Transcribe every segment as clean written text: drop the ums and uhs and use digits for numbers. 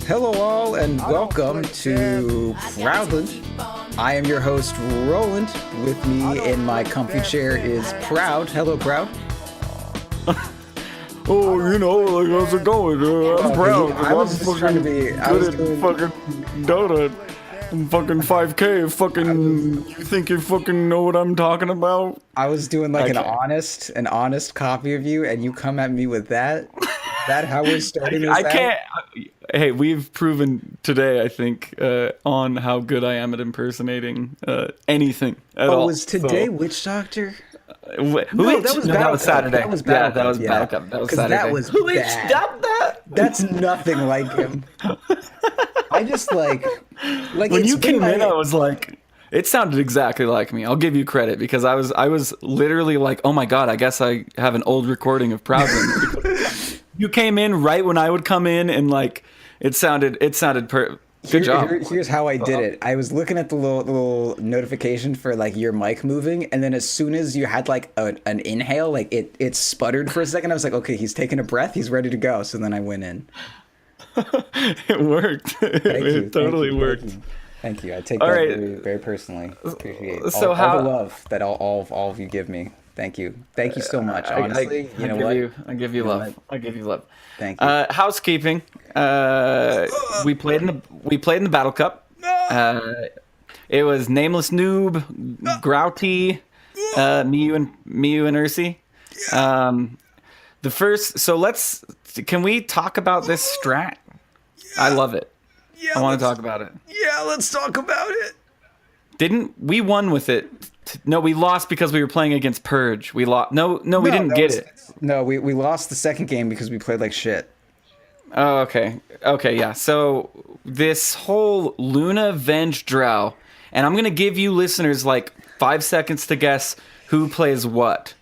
Hello all and welcome to Proudland. I am your host Roland. With me in my comfy chair is Proud. Hello Proud. Oh, you know, like, how's it going? I'm proud. I was just trying to be good at fucking Dota. I'm fucking 5K. Fucking, you think you fucking know what I'm talking about? I was doing like an honest copy of you, and you come at me with that. Is that how we're starting this? I can't. Hey, we've proven today, I think, on how good I am at impersonating anything at all. Oh, was today Witch Doctor? No, that was Saturday. That was Battle that was Battle Cup. That was Saturday. That was bad. Stop that! That's nothing like him. I just like when you came in, I was like, it sounded exactly like me. I'll give you credit because I was literally like, oh my god, I guess I have an old recording of Proudland. You came in right when I would come in, and like it sounded good job. Here's how I did it. I was looking at the little notification for like your mic moving, and then as soon as you had like an inhale, like it sputtered for a second. I was like, okay, he's taking a breath, he's ready to go. So then I went in. It worked. It totally worked. Thank you. I take that very, very personally. Appreciate all the love that all of you give me. Thank you. Thank you so much. Honestly, I give you love. Thank you. Housekeeping. We played in the Battle Cup. It was Nameless Noob, Grouty, Miu and Ursi. The first. So can we talk about this strat? I love it. Yeah, I want to talk about it. Yeah, let's talk about it. We won with it? No, we lost because we were playing against Purge. We lost. No, we didn't get it. No, we lost the second game because we played like shit. Oh, okay. Okay, yeah. So this whole Luna Venge Drow, and I'm gonna give you listeners like 5 seconds to guess who plays what.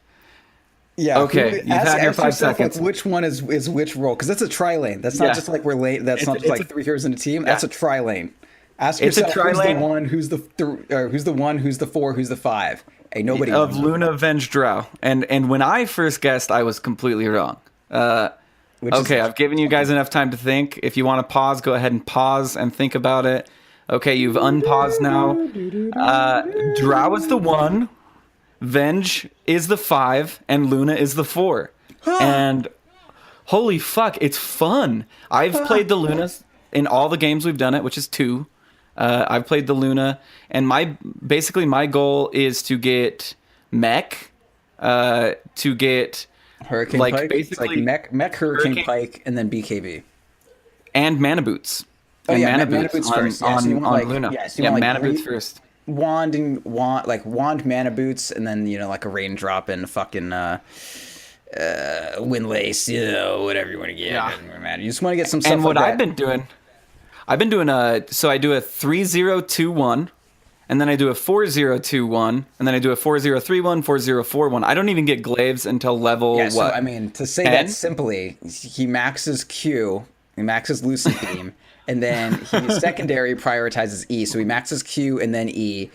Yeah. Okay. You've had your 5 seconds. Like, which one is which role? Because that's a tri-lane. That's not just like we're late. That's not just like three heroes in a team. That's a tri-lane. Ask yourself who's the one, who's the one, who's the four, who's the five. Hey, nobody of Luna Venge Drow. And when I first guessed, I was completely wrong. I've given you guys enough time to think. If you want to pause, go ahead and pause and think about it. Okay, you've unpaused now. Drow is the 1, Venge is the 5, and Luna is the 4. And holy fuck, it's fun. I've played the Lunas in all the games we've done it, which is 2. I've played the Luna, and my goal is to get mech, to get Hurricane Pike. Basically like mech Hurricane Pike, and then BKB and mana boots. Mana boots first on Luna. Mana boots first. Wand mana boots, and then like a raindrop and fucking windlace, whatever you want to get. Yeah. You just want to get some stuff. And what like I've been doing so I do a 3-0-2-1, and then I do a 4-0-2-1, and then I do a 4-0-3-1, 4-0-4-1. I don't even get glaives until level what? So I mean, to say 10? That simply, he maxes Q, he maxes Lucent Beam, and then he secondary prioritizes E. So he maxes Q and then E,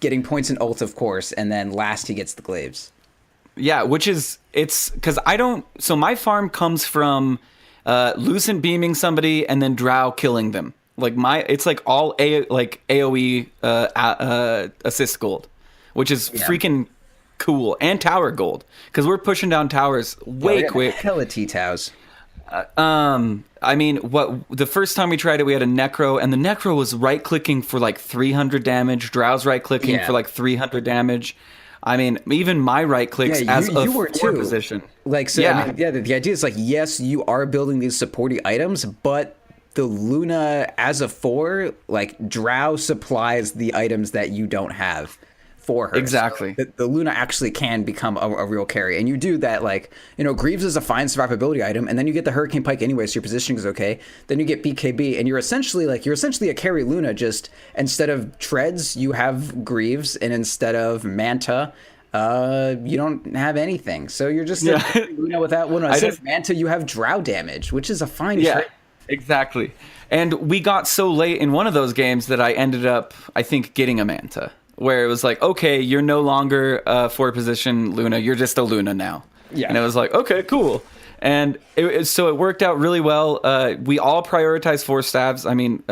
getting points in ult, of course, and then last he gets the glaives. Yeah, it's because I don't. So my farm comes from Lucent beaming somebody and then Drow killing them. Like it's like all AOE assist gold, which is freaking cool, and tower gold because we're pushing down towers way quick. Hella T-Tows. I mean, the first time we tried it, we had a Necro, and the Necro was right clicking for like 300 damage. Drow's right clicking for like 300 damage. I mean, even my right clicks as a 4 position. Like, so, I mean, the idea is like, yes, you are building these supporty items, but the Luna as a 4, like, Drow supplies the items that you don't have for her. Exactly. So the Luna actually can become a real carry. And you do that, like, Greaves is a fine survivability item, and then you get the Hurricane Pike anyway, so your positioning is okay. Then you get BKB, and you're essentially a carry Luna, just instead of Treads, you have Greaves, and instead of Manta, you don't have anything. So you're just without one. Instead of Manta, you have Drow damage, which is a fine trade. Exactly. And we got so late in one of those games that I ended up, I think, getting a Manta, where it was like, okay, you're no longer a 4 position Luna, you're just a Luna now. Yeah. And it was like, okay, cool. And so it worked out really well. We all prioritize 4 staffs. I mean,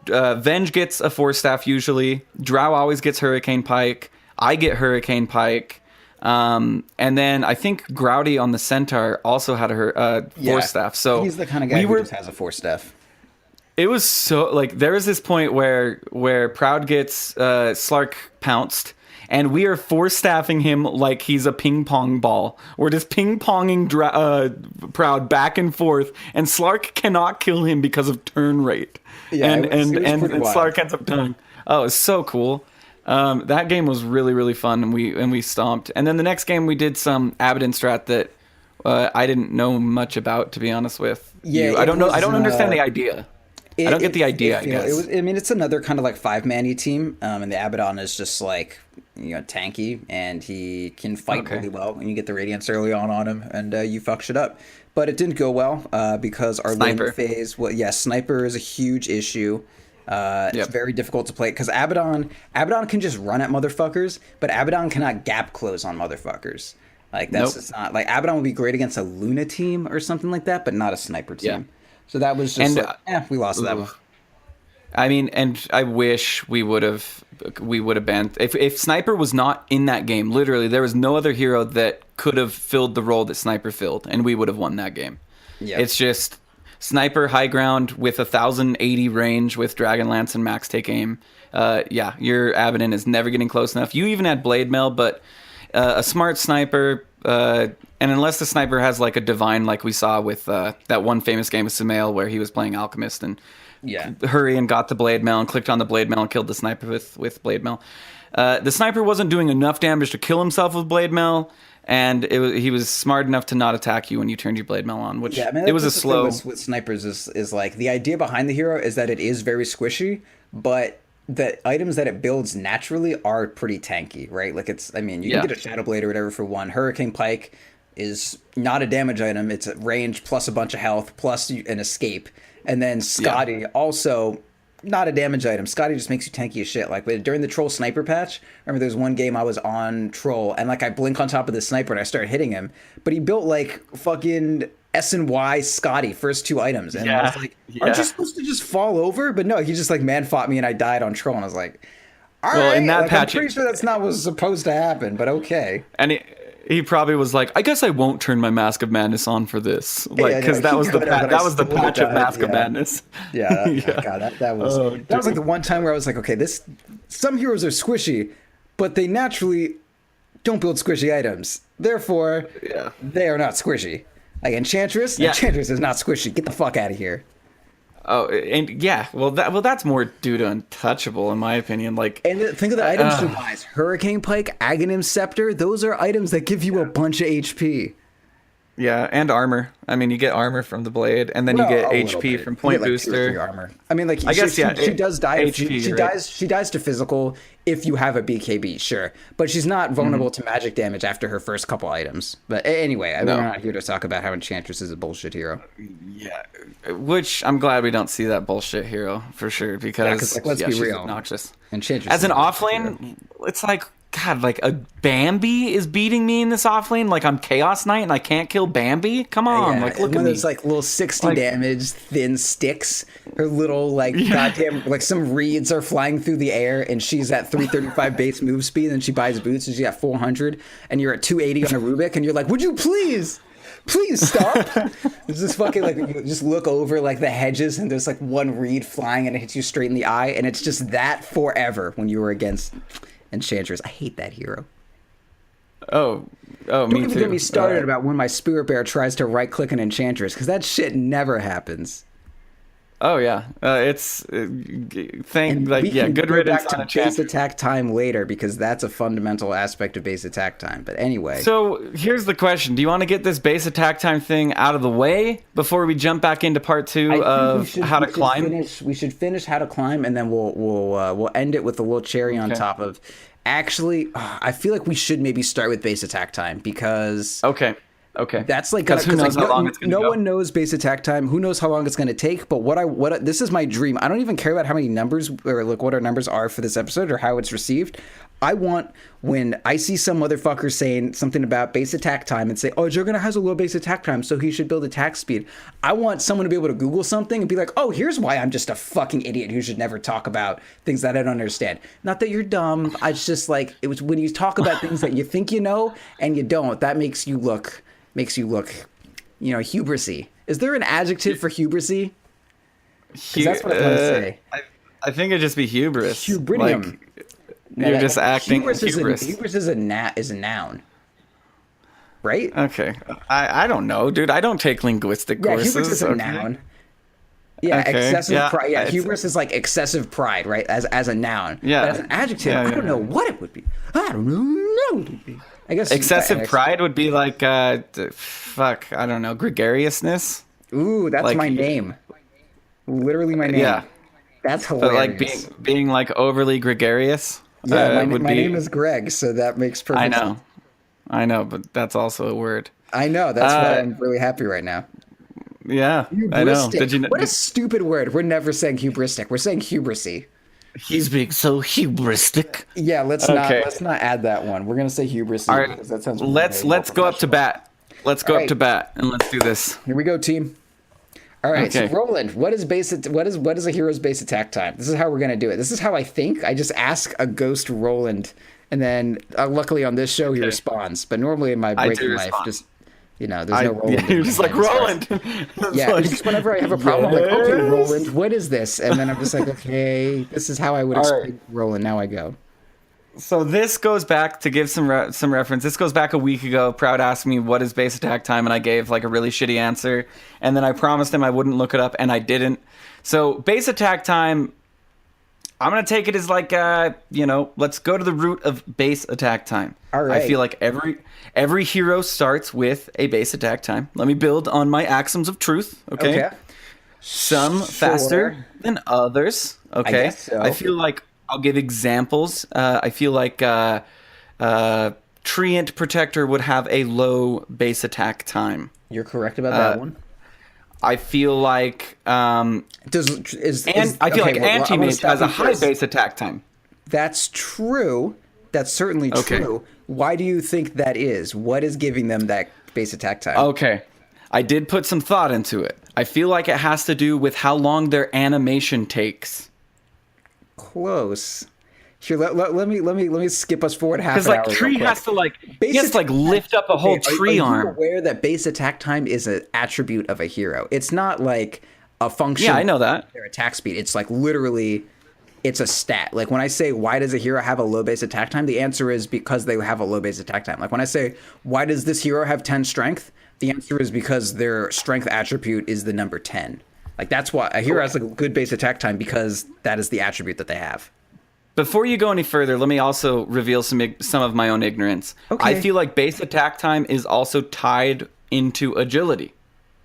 Venge gets a 4 staff usually. Drow always gets Hurricane Pike. I get Hurricane Pike. And then I think Grouty on the Centaur also had a 4 staff. So he's the kind of guy who just has a 4 staff. It was so like there was this point where Proud gets Slark pounced, and we are 4-staffing him like he's a ping pong ball. We're just ping ponging Proud back and forth, and Slark cannot kill him because of turn rate. Yeah, and Slark ends up dying. Oh, it's so cool. That game was really, really fun, and we stomped. And then the next game we did some Abaddon strat that I didn't know much about, to be honest with you. I don't understand the idea. I don't get the idea, I guess. It's another kind of like 5-man-y team, and the Abaddon is just like, tanky, and he can fight really well when you get the Radiance early on him, and you fuck shit up. But it didn't go well because our laning phase, Sniper is a huge issue. It's very difficult to play because Abaddon can just run at motherfuckers, but Abaddon cannot gap close on motherfuckers. Like that's just not like Abaddon would be great against a Luna team or something like that, but not a Sniper team. Yeah. So that was just we lost that one. I mean, and I wish we would have banned if Sniper was not in that game. Literally, there was no other hero that could have filled the role that Sniper filled, and we would have won that game. Yeah, it's just Sniper high ground with 1080 range with Dragonlance and max take aim. Your Abaddon is never getting close enough. You even had Blade Mail, but a smart Sniper. And unless the Sniper has like a divine, like we saw with that one famous game of Sumail where he was playing Alchemist and hurry and got the Blade Mail and clicked on the Blade Mail and killed the Sniper with Blade Mail. The Sniper wasn't doing enough damage to kill himself with Blade Mail, and he was smart enough to not attack you when you turned your Blade Mail on, which it was a slow... With Snipers is like, the idea behind the hero is that it is very squishy, but the items that it builds naturally are pretty tanky, right? Like you can get a Shadow Blade or whatever for 1. Hurricane Pike is not a damage item. It's a range plus a bunch of health plus an escape. And then Scotty also not a damage item. Scotty just makes you tanky as shit. Like during the Troll Sniper patch, I remember there was one game I was on Troll and like I blink on top of the Sniper and I started hitting him, but he built like fucking S&Y Scotty first 2 items. And I was like, aren't you supposed to just fall over? But no, he just like man fought me and I died on Troll and I was like, all right, in that patch, I'm pretty sure that's not what's supposed to happen, but okay. And he probably was like, I guess I won't turn my Mask of Madness on for this, because that was the patch of Mask of Madness. Yeah, God, that was like the one time where I was like, okay, some heroes are squishy, but they naturally don't build squishy items. Therefore, they are not squishy. Like Enchantress is not squishy. Get the fuck out of here. Oh, and that's more due to Untouchable, in my opinion. Like, and think of the items you buy: Hurricane Pike, Aghanim Scepter. Those are items that give you a bunch of HP. Yeah, and armor. I mean, you get armor from the blade, and then you get HP from point booster. Like armor. I mean, like she does die. HP, she dies to physical if you have a BKB, sure, but she's not vulnerable to magic damage after her first couple items. But anyway, we're not here to talk about how Enchantress is a bullshit hero. Yeah, which I'm glad we don't see that bullshit hero for sure, because let's be real, obnoxious. Enchantress as an offlane, it's like, God, like a Bambi is beating me in this offlane. Like I'm Chaos Knight and I can't kill Bambi. Come on, like look at me. Those like little 60 damage thin sticks. Her little goddamn like some reeds are flying through the air and she's at 335 base move speed and she buys boots and she's at 400 and you're at 280 on a Rubik and you're like, would you please stop? It's just fucking like you just look over like the hedges and there's like one reed flying and it hits you straight in the eye and it's just that forever when you were against Enchantress. I hate that hero. Oh, me too. Don't even get me started about when my Spirit Bear tries to right click an Enchantress, because that shit never happens. Oh yeah, it's good riddance on Enchantress. Base attack time later, because that's a fundamental aspect of base attack time. But anyway, so here's the question: do you want to get this base attack time thing out of the way before we jump back into part 2 of how to climb? We should finish how to climb, and then we'll end it with a little cherry on top of. Actually, I feel like we should maybe start with base attack time because Okay. That's like because who knows how long it's going to go. No one knows base attack time. Who knows how long it's going to take? But this is my dream. I don't even care about how many numbers or like what our numbers are for this episode or how it's received. I want when I see some motherfucker saying something about base attack time and say, "Oh, Juggernaut has a low base attack time, so he should build attack speed." I want someone to be able to Google something and be like, "Oh, here's why I'm just a fucking idiot who should never talk about things that I don't understand." Not that you're dumb. It's just like it was when you talk about things that you think you know and you don't. That makes you look, hubrisy. Is there an adjective for hubrisy? Because that's what I want to say. I think it'd just be hubris. Hubridium. Like, you're just acting hubris. Hubris is a noun, right? Okay, I don't know, dude. I don't take linguistic courses. Hubris is a noun. Yeah, okay. Excessive pride. Yeah, hubris is like excessive pride, right? As a noun. Yeah. But as an adjective, I don't know what it would be. I don't know what it would be. I guess excessive pride would be like I don't know, gregariousness. Ooh, that's like, my name. Literally my name. Yeah. That's hilarious. But like being like overly gregarious. Yeah, my name is Greg, so that makes perfect sense. I know, but that's also a word. I know. That's why I'm really happy right now. Yeah, I know. What a stupid word. We're never saying hubristic. We're saying hubrisy. He's being so hubristic. Yeah, let's not add that one. We're gonna say hubrisy. All right, that sounds let's go up to bat. Let's go up to bat and let's do this. Here we go, team. All right, so Roland, what is a hero's base attack time? This is how we're gonna do it. This is how I think. I just ask a ghost Roland, and then luckily on this show he responds. But normally in my breaking life, just there's no Roland. You're just like Roland. Just whenever I have a problem, I'm like, okay, Roland, what is this? And then I'm just like, okay, this is how I would explain Roland. Now I go. So this goes back to give some reference. This goes back a week ago. Proud asked me what is base attack time, and I gave like a really shitty answer. And then I promised him I wouldn't look it up, and I didn't. So base attack time, I'm gonna take it as like let's go to the root of base attack time. All right. I feel like every hero starts with a base attack time. Let me build on my axioms of truth. Okay. Some faster than others. Okay. I guess so. I feel like I'll give examples. I feel like Treant Protector would have a low base attack time. You're correct about that one. I feel like I feel like Anti-Mage has a high base attack time. That's true. That's certainly true. Why do you think that is? What is giving them that base attack time? Okay. I did put some thought into it. I feel like it has to do with how long their animation takes. Close. Here, let me skip us forward half an hour. Because Tree has to lift up a whole tree arm. Are you aware that base attack time is an attribute of a hero? It's not like a function. Yeah, I know that. Their attack speed. It's like literally, it's a stat. Like when I say why does a hero have a low base attack time, the answer is because they have a low base attack time. Like when I say why does this hero have 10 strength, the answer is because their strength attribute is the number 10. Like that's why a hero has a good base attack time because that is the attribute that they have. Before you go any further, let me also reveal some of my own ignorance. Okay. I feel like base attack time is also tied into agility.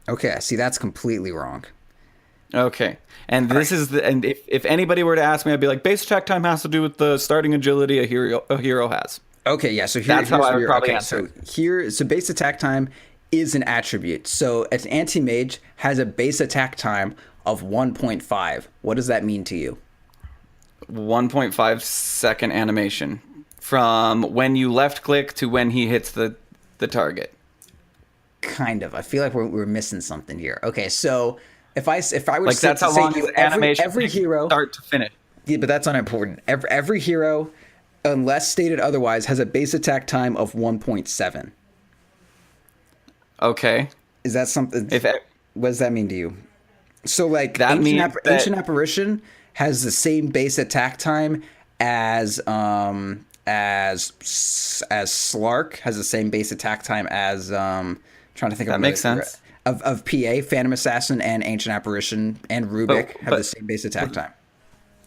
Okay, see that's completely wrong. Okay, and if anybody were to ask me, I'd be like, base attack time has to do with the starting agility a hero has. Okay, yeah. So that's how I would probably answer. So base attack time is an attribute. So an anti-mage has a base attack time of 1.5. What does that mean to you? 1.5 second animation from when you left click to when he hits the target. Kind of. I feel like we're missing something here. Okay, so if I were like that's how long his animation every hero start to finish. Yeah, but that's unimportant. Every hero, unless stated otherwise, has a base attack time of 1.7. Okay. Is that something? What does that mean to you? So like that Ancient Apparition has the same base attack time as Slark has the same base attack time as trying to think of that makes sense of PA, Phantom Assassin, and Ancient Apparition and Rubik have the same base attack time.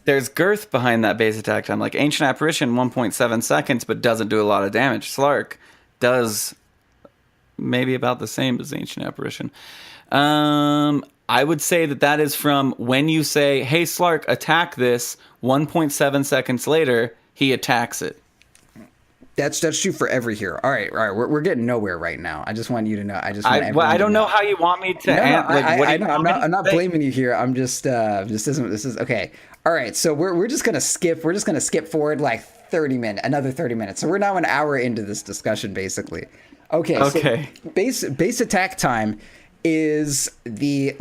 There's girth behind that base attack time. Like Ancient Apparition, 1.7 seconds, but doesn't do a lot of damage. Slark does maybe about the same as Ancient Apparition. I would say that is from when you say, hey, Slark, attack this, 1.7 seconds later, he attacks it. That's true for every hero. All right. We're getting nowhere right now. I just want you to know. I just want Well, everyone I to don't know know. how you want me to No, no, like. What do I you know. want me I'm to not say? blaming you here. I'm just this is okay. All right. So we're just gonna skip. We're just gonna skip forward like 30 minutes, another 30 minutes. So we're now an hour into this discussion, basically. Okay. Okay. So base attack time is the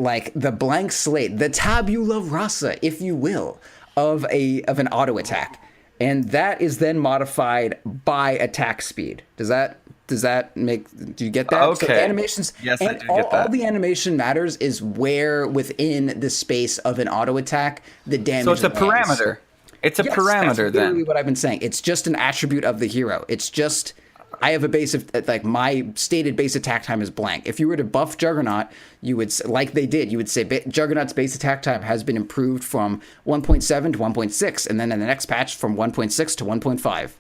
blank slate, the tabula rasa, if you will, of an auto attack, and that is then modified by attack speed. Does that make, do you get that? So Okay. animations, Yes, I and do all, get that. all the animation matters is where within the space of an auto attack the So damage it's a lands. parameter. It's a Yes, that's parameter literally then. what I've been saying. It's just an attribute of the hero. It's just, I have a base of, like, my stated base attack time is blank. If you were to buff Juggernaut, you would, like they did, you would say Juggernaut's base attack time has been improved from 1.7 to 1.6, and then in the next patch from 1.6 to 1.5.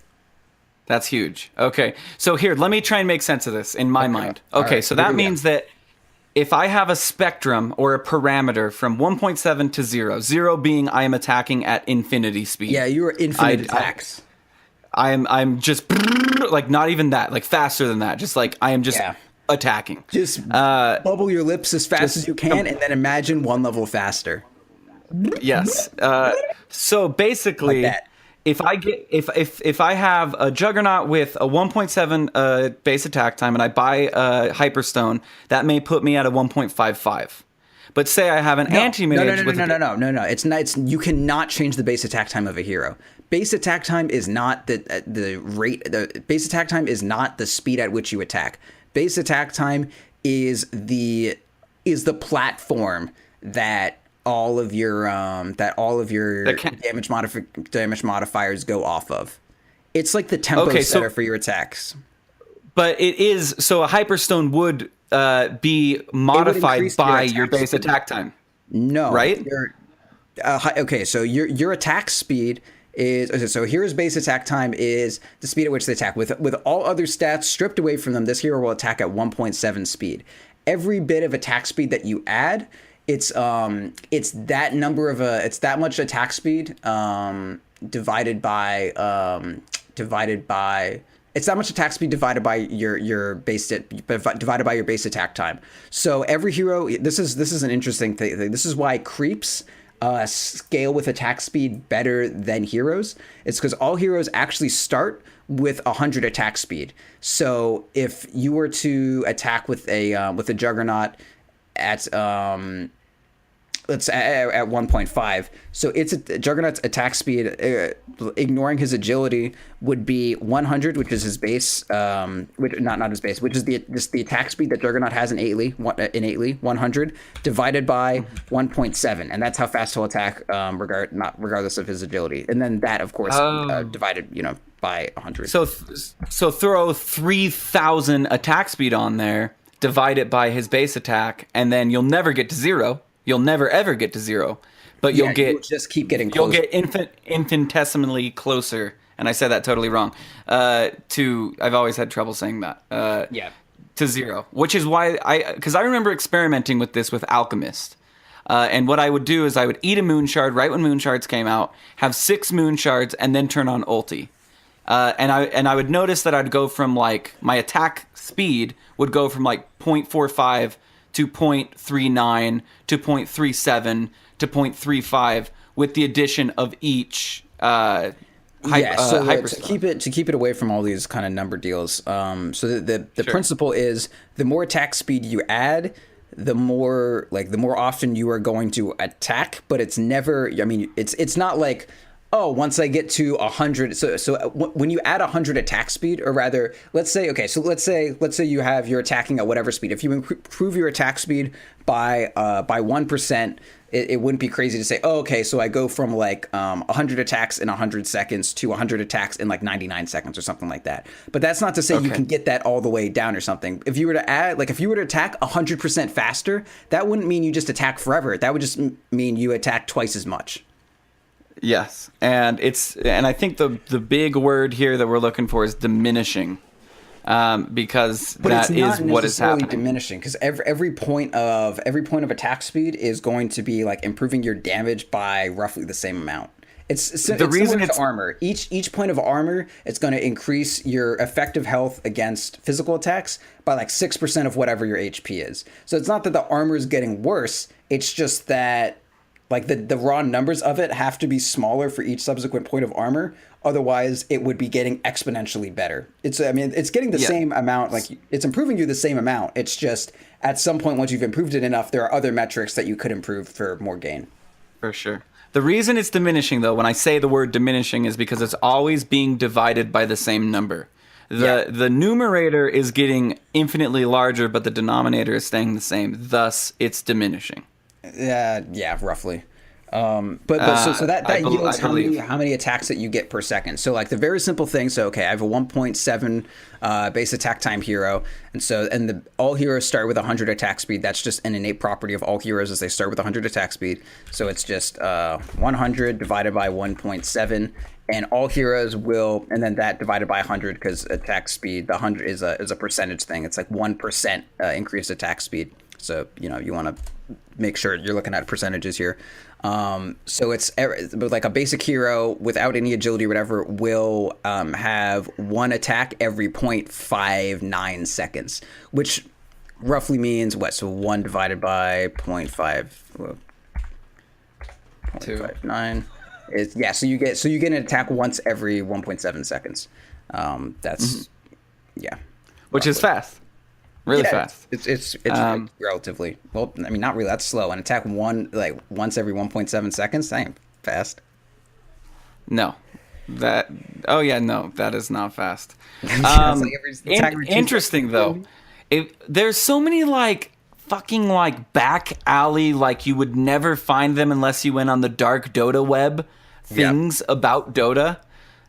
That's huge. Okay. So here, let me try and make sense of this in my mind. All Okay, right, so here that we go. means that if I have a spectrum or a parameter from 1.7 to 0, 0 being I am attacking at infinity speed. Yeah, you are infinite I- attacks. I'm just like not even that, like faster than that. Just like I am just Yeah. attacking. Just bubble your lips as fast as you can, and then imagine one level faster. Yes. So basically, Like that. if I get if I have a Juggernaut with a 1.7 base attack time and I buy a Hyperstone, that may put me at a 1.55. But say I have an anti-mage with No. It's not. You cannot change the base attack time of a hero. Base attack time is not the rate. The base attack time is not the speed at which you attack. Base attack time is the platform that all of your damage modifiers go off of. It's like the tempo setter for your attacks. But it is so a Hyperstone would be modified increase by your your attack base speed. attack time. No, Right? Okay, so your attack speed is, okay, so hero's base attack time is the speed at which they attack. With all other stats stripped away from them, this hero will attack at 1.7 speed. Every bit of attack speed that you add, it's that number of it's that much attack speed divided by it's that much attack speed divided by your base divided by your base attack time. So every hero, this is an interesting thing. This is why creeps scale with attack speed better than heroes. It's because all heroes actually start with 100 attack speed. So if you were to attack with a Juggernaut at let's at 1.5, so Juggernaut's attack speed, ignoring his agility, would be 100, which is his base, which not his base, which is the attack speed that Juggernaut has innately 100 divided by 1.7, and that's how fast he'll attack, regardless of his agility, and then that, of course, divided by 100. So throw 3,000 attack speed on there, divide it by his base attack, and then you'll never get to 0. You'll never ever get to 0, but you'll just keep getting closer. You'll get infinitesimally closer. And I said that totally wrong. I've always had trouble saying that. To 0, which is why because I remember experimenting with this with Alchemist. And what I would do is I would eat a moon shard right when moon shards came out, have 6 moon shards, and then turn on ulti. And I would notice that I'd go from like my attack speed would go from like 0.45 to 0.39 to 0.37 to 0.35 with the addition of each to Hyperstone. keep it away from all these kind of number deals. So the principle is the more attack speed you add, the more often you are going to attack, but it's never. I mean, it's not like, oh, once I get to 100, so when you add 100 attack speed, or rather, let's say you have, you're attacking at whatever speed. If you improve your attack speed by 1%, it wouldn't be crazy to say, oh, okay, so I go from like 100 attacks in 100 seconds to 100 attacks in like 99 seconds or something like that. But that's not to say you can get that all the way down or something. If you were to attack 100% faster, that wouldn't mean you just attack forever. That would just mean you attack twice as much. Yes, and I think the big word here that we're looking for is diminishing, because that is what is happening. Diminishing, because every point of attack speed is going to be like improving your damage by roughly the same amount. The reason it's armor. Each point of armor, it's going to increase your effective health against physical attacks by like 6% of whatever your HP is. So it's not that the armor is getting worse. It's just that like the raw numbers of it have to be smaller for each subsequent point of armor. Otherwise, it would be getting exponentially better. It's getting the same amount. Like it's improving you the same amount. It's just at some point, once you've improved it enough, there are other metrics that you could improve for more gain. For sure. The reason it's diminishing, though, when I say the word diminishing, is because it's always being divided by the same number. The numerator is getting infinitely larger, but the denominator is staying the same. Thus, it's diminishing. Yeah, roughly. So that yields how many attacks that you get per second. So like the very simple thing. So okay, I have a 1.7 base attack time hero, and all heroes start with 100 attack speed. That's just an innate property of all heroes, as they start with 100 attack speed. So it's just 100 divided by 1.7, and all heroes will, and then that divided by 100 because attack speed, the 100 is a percentage thing. It's like 1% increased attack speed. So you want to make sure you're looking at percentages here. So it's like a basic hero without any agility or whatever will have one attack every 0.59 seconds, which roughly means what? So 1 divided by 0.59 is So you get an attack once every 1.7 seconds. That's which is fast. Really fast. It's relatively, well, I mean, not really. That's slow. An attack once every 1.7 seconds. That ain't fast. No, that is not fast. Interesting though. There's so many like fucking like back alley, like you would never find them unless you went on the dark Dota web things about Dota,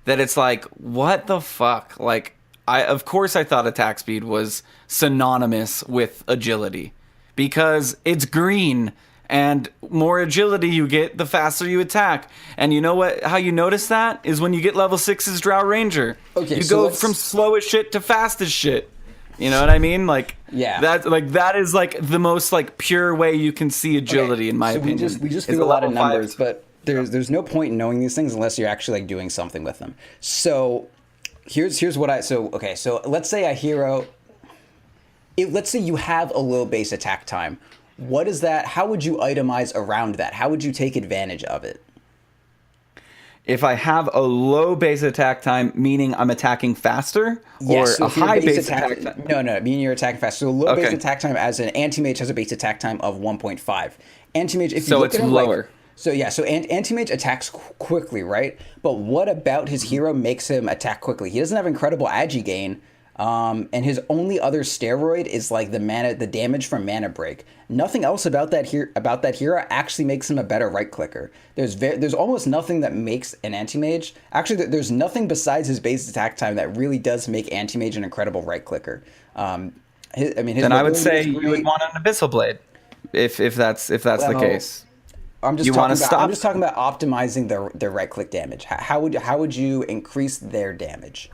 that it's like, what the fuck? Like, of course I thought attack speed was synonymous with agility because it's green, and more agility you get, the faster you attack. And you know how you notice that is when you get level 6's Drow Ranger. Okay, you go from slow as shit to fast as shit. You know what I mean? Like, that is like the most like pure way you can see agility in my opinion. We just threw a lot of numbers, but there's no point in knowing these things unless you're actually like doing something with them. So here's what so let's say a hero, let's say you have a low base attack time. What is that? How would you itemize around that? How would you take advantage of it? If I have a low base attack time, meaning I'm attacking faster, or a high base attack time? No, meaning you're attacking faster. So low base attack time, as an anti-mage has a base attack time of 1.5. Anti-mage, if you look at him, lower. So anti-mage attacks quickly, right? But what about his hero makes him attack quickly? He doesn't have incredible agi gain, and his only other steroid is like the damage from mana break. Nothing else about that hero actually makes him a better right clicker. There's almost nothing that makes an anti-mage. Actually, there's nothing besides his base attack time that really does make anti-mage an incredible right clicker. Then I would say you would want an Abyssal Blade, if that's the case. I'm just talking about optimizing their right click damage. How would you increase their damage?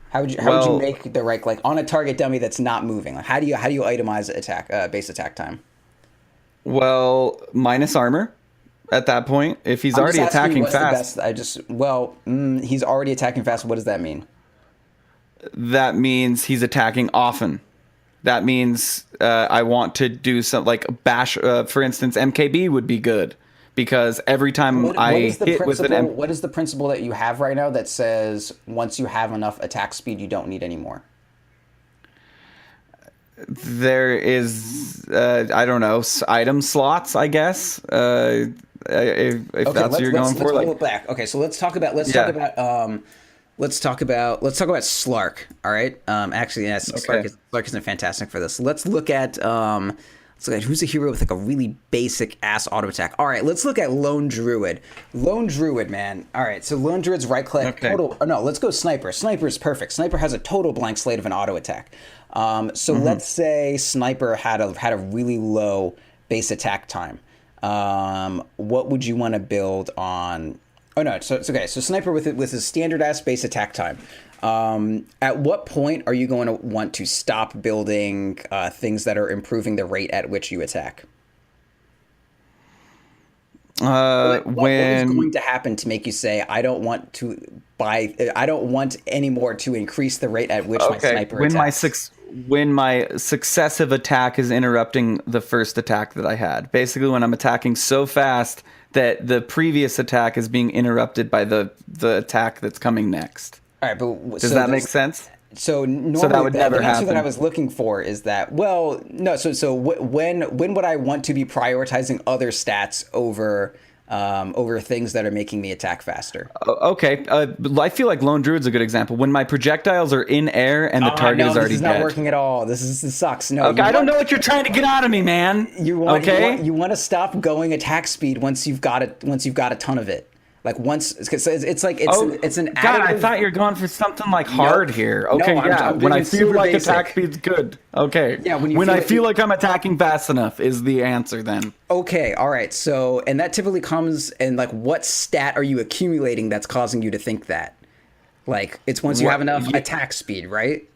How would you make the right click on a target dummy that's not moving? Like how do you itemize base attack time? Well, minus armor at that point. If he's already attacking fast. He's already attacking fast. What does that mean? That means he's attacking often. That means I want to do something like bash. For instance, MKB would be good because every time with an what is the principle that you have right now that says once you have enough attack speed, you don't need any more? There is, I don't know, item slots, I guess. If that's what you're going for. Let's pull it back. Okay, so let's talk about Slark. All right. Slark isn't fantastic for this. Let's look at who's a hero with like a really basic ass auto attack. All right, let's look at Lone Druid. Lone Druid, man. All right, so Lone Druid's right click. Okay. Let's go Sniper. Sniper is perfect. Sniper has a total blank slate of an auto attack. Let's say Sniper had a really low base attack time. What would you want to build on? Oh no, so it's okay. So Sniper with his standard ass base attack time. At what point are you going to want to stop building things that are improving the rate at which you attack? What is When going to happen to make you say, I don't want anymore to increase the rate at which my okay, sniper attacks? when my successive attack is interrupting the first attack that I had. Basically, when I'm attacking so fast that the previous attack is being interrupted by the attack that's coming next. All right, but Does that make sense? So normally, So that would never the answer that I happen. was looking for is that, well, no. When would I want to be prioritizing other stats over things that are making me attack faster? Okay, I feel like Lone Druid's a good example. When my projectiles are in air and the target No, is already this is not dead. working at all. This sucks. No, Okay, I don't know what you're trying to get out of me, man. You want to stop going attack speed once you've got a ton of it. Like once, because it's like it's an God, I additive. thought you were going for something like hard here. No, Okay, I'm when doing I it feel super like basic. attack speed's good. Okay. Yeah, when I feel like I'm attacking fast enough is the answer then. Okay, all right. So, and that typically comes in like, what stat are you accumulating that's causing you to think that? Like, it's once you have enough attack speed, right?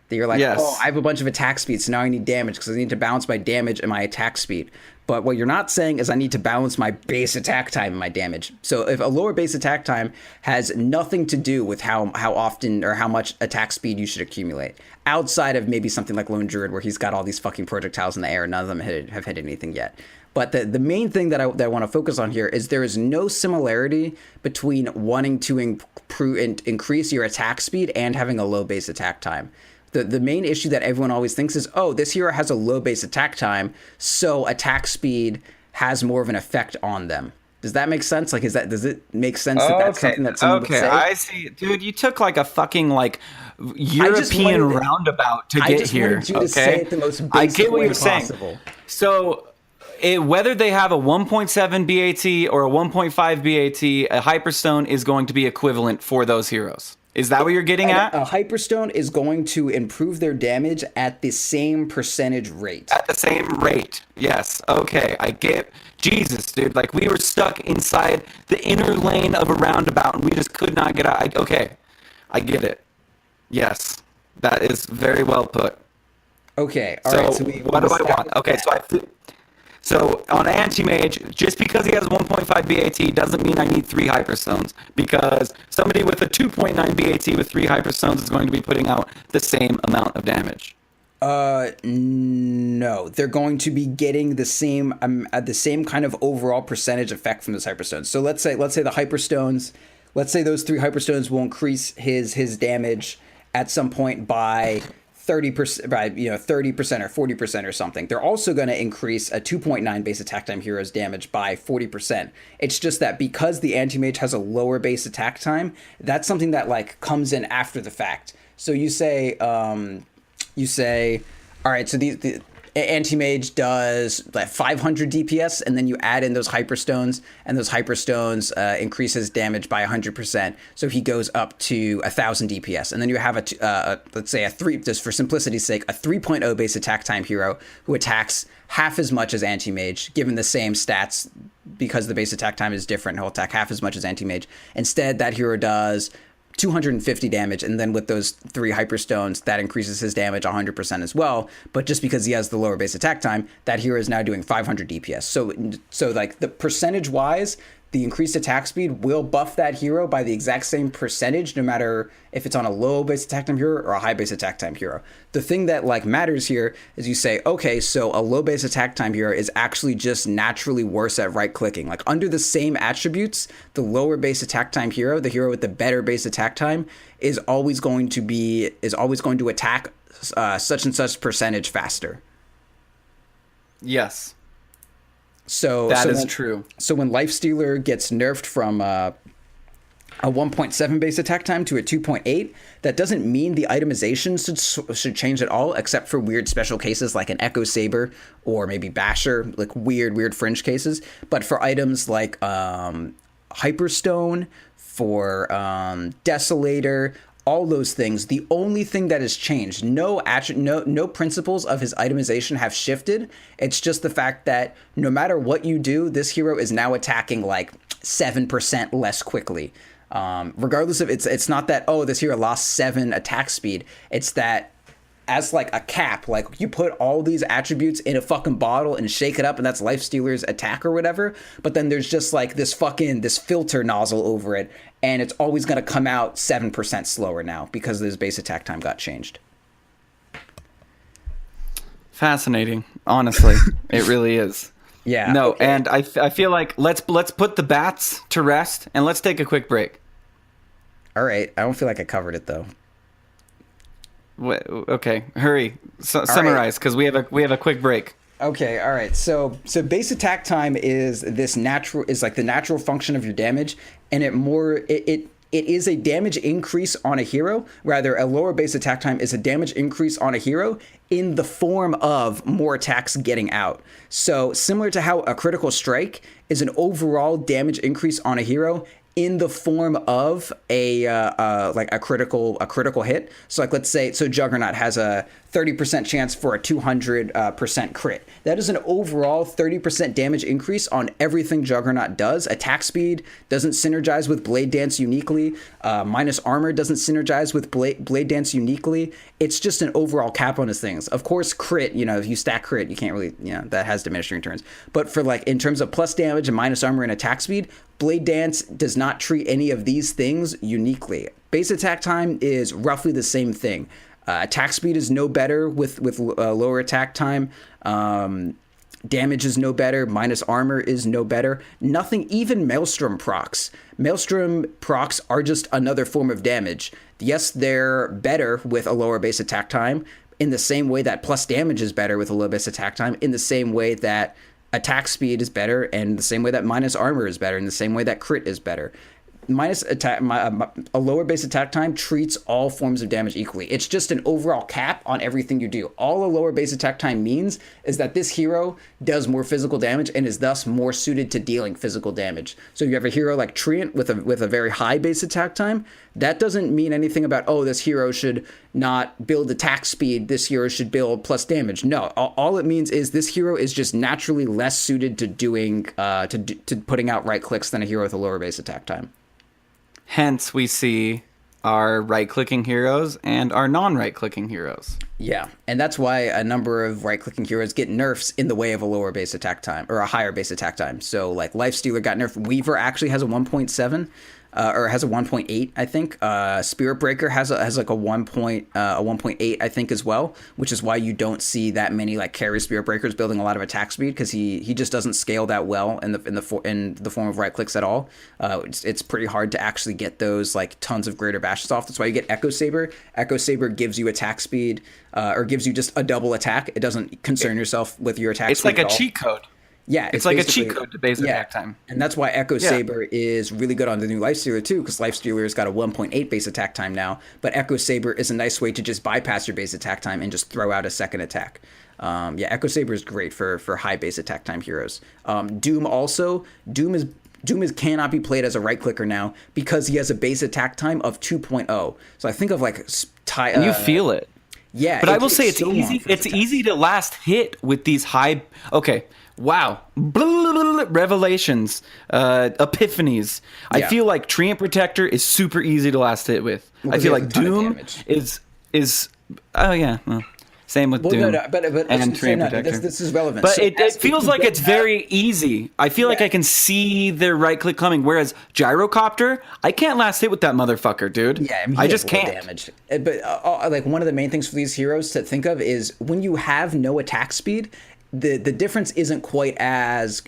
That you're like, Yes. oh, I have a bunch of attack speed, so now I need damage because I need to balance my damage and my attack speed. But what you're not saying is I need to balance my base attack time and my damage. So if a lower base attack time has nothing to do with how often or how much attack speed you should accumulate, outside of maybe something like Lone Druid where he's got all these fucking projectiles in the air and none of them have hit anything yet. But the main thing that I want to focus on here is there is no similarity between wanting to increase your attack speed and having a low base attack time. The main issue that everyone always thinks is, oh, this hero has a low base attack time, so attack speed has more of an effect on them. Does that make sense? Like, does it make sense that that's something that someone would say? I see. Dude, you took like a fucking like European roundabout to get here. I just wanted you to say it the most I basic get what way you're saying. possible. So whether they have a 1.7 BAT or a 1.5 BAT, a Hyperstone is going to be equivalent for those heroes. Is that what you're getting at? A Hyperstone is going to improve their damage at the same percentage rate. At the same rate. Yes. Okay. I get. Jesus, dude. Like, we were stuck inside the inner lane of a roundabout and we just could not get out. Okay. I get it. Yes. That is very well put. Okay. All right. So what do I want? Okay. So on Anti-Mage, just because he has 1.5 BAT doesn't mean I need 3 Hyperstones, because somebody with a 2.9 BAT with 3 Hyperstones is going to be putting out the same amount of damage. No, they're going to be getting the same kind of overall percentage effect from those Hyperstones. So let's say the Hyperstones, let's say those 3 Hyperstones will increase his damage at some point by 30%, by 30% or 40% or something. They're also going to increase a 2.9 base attack time hero's damage by 40%. It's just that because the anti-mage has a lower base attack time, that's something that like comes in after the fact. So you say, all right, so the anti-mage does like 500 DPS, and then you add in those hyperstones, and those hyperstones increases damage by 100%. So he goes up to 1,000 DPS, and then you have let's say just for simplicity's sake, a 3.0 base attack time hero who attacks half as much as anti-mage, given the same stats. Because the base attack time is different, he'll attack half as much as anti-mage. Instead, that hero does 250 damage, and then with those 3 hyperstones, that increases his damage 100% as well. But just because he has the lower base attack time, that hero is now doing 500 DPS. So like the percentage wise, the increased attack speed will buff that hero by the exact same percentage, no matter if it's on a low base attack time hero or a high base attack time hero. The thing that like matters here is you say, okay, so a low base attack time hero is actually just naturally worse at right clicking. Like under the same attributes, the lower base attack time hero, the hero with the better base attack time, is always going to attack such and such percentage faster. Yes. So that is true. So when Lifestealer gets nerfed from a 1.7 base attack time to a 2.8, that doesn't mean the itemization should change at all, except for weird special cases like an Echo Saber or maybe Basher, like weird fringe cases. But for items like Hyperstone, for Desolator, all those things, the only thing that has changed, no principles of his itemization have shifted. It's just the fact that no matter what you do, this hero is now attacking like 7% less quickly. Regardless of it's not that, oh, this hero lost 7 attack speed. It's that as like a cap. Like you put all these attributes in a fucking bottle and shake it up, and that's Lifestealer's attack or whatever. But then there's just like this filter nozzle over it, and it's always gonna come out 7% slower now because his base attack time got changed. Fascinating, honestly. It really is. Yeah. No, okay. and I feel like let's put the bats to rest and let's take a quick break. All right. I don't feel like I covered it though. Okay, hurry. Summarize, because we have a quick break. Okay, all right. So base attack time is like the natural function of your damage, and it is a damage increase on a hero. Rather, a lower base attack time is a damage increase on a hero in the form of more attacks getting out. So similar to how a critical strike is an overall damage increase on a hero in the form of a critical hit. So like let's say Juggernaut has a 30% chance for a 200% crit. That is an overall 30% damage increase on everything Juggernaut does. Attack speed doesn't synergize with Blade Dance uniquely. Minus armor doesn't synergize with Blade Dance uniquely. It's just an overall cap on his things. Of course, crit, if you stack crit, you can't really, that has diminishing returns. But for like in terms of plus damage and minus armor and attack speed, Blade Dance does not treat any of these things uniquely. Base attack time is roughly the same thing. Attack speed is no better with lower attack time. Damage is no better. Minus armor is no better. Nothing, even Maelstrom procs. Maelstrom procs are just another form of damage. Yes, they're better with a lower base attack time, in the same way that plus damage is better with a low base attack time, in the same way that attack speed is better, and the same way that minus armor is better, and the same way that crit is better. A lower base attack time treats all forms of damage equally. It's just an overall cap on everything you do. All a lower base attack time means is that this hero does more physical damage and is thus more suited to dealing physical damage. So you have a hero like Treant with a very high base attack time. That doesn't mean anything about, this hero should not build attack speed, this hero should build plus damage. No, all it means is this hero is just naturally less suited to doing to putting out right clicks than a hero with a lower base attack time. Hence, we see our right-clicking heroes and our non-right-clicking heroes. Yeah, and that's why a number of right-clicking heroes get nerfs in the way of a lower base attack time, or a higher base attack time. So, like, Lifestealer got nerfed. Weaver actually has a 1.7, or has a 1.8, I think. Spirit Breaker has like a 1.8, I think, as well, which is why you don't see that many like carry Spirit Breakers building a lot of attack speed, because he just doesn't scale that well in the form of right clicks at all. It's pretty hard to actually get those like tons of greater bashes off. That's why you get Echo Saber. Echo Saber gives you attack speed, or gives you just a double attack. It doesn't concern yourself with your attack speed. It's like a cheat code. Yeah, it's like a cheat code to base attack time. And that's why Echo Saber is really good on the new Lifestealer too, because Lifestealer's got a 1.8 base attack time now, but Echo Saber is a nice way to just bypass your base attack time and just throw out a second attack. Echo Saber is great for high base attack time heroes. Doom also. Doom cannot be played as a right clicker now because he has a base attack time of 2.0. So I think of like and you feel it. Yeah, but I will say it's so easy. It's easy to last hit with these high. Okay, wow, revelations, epiphanies. Yeah. I feel like Treant Protector is super easy to last hit with. I feel like Doom is. Oh yeah. Well, same with Doom but and Treant Protector. This is relevant. But it feels like it's very easy. I feel like I can see their right click coming. Whereas Gyrocopter, I can't last hit with that motherfucker, dude. Yeah, I mean, I just can't. Damage. But like one of the main things for these heroes to think of is when you have no attack speed, the difference isn't quite as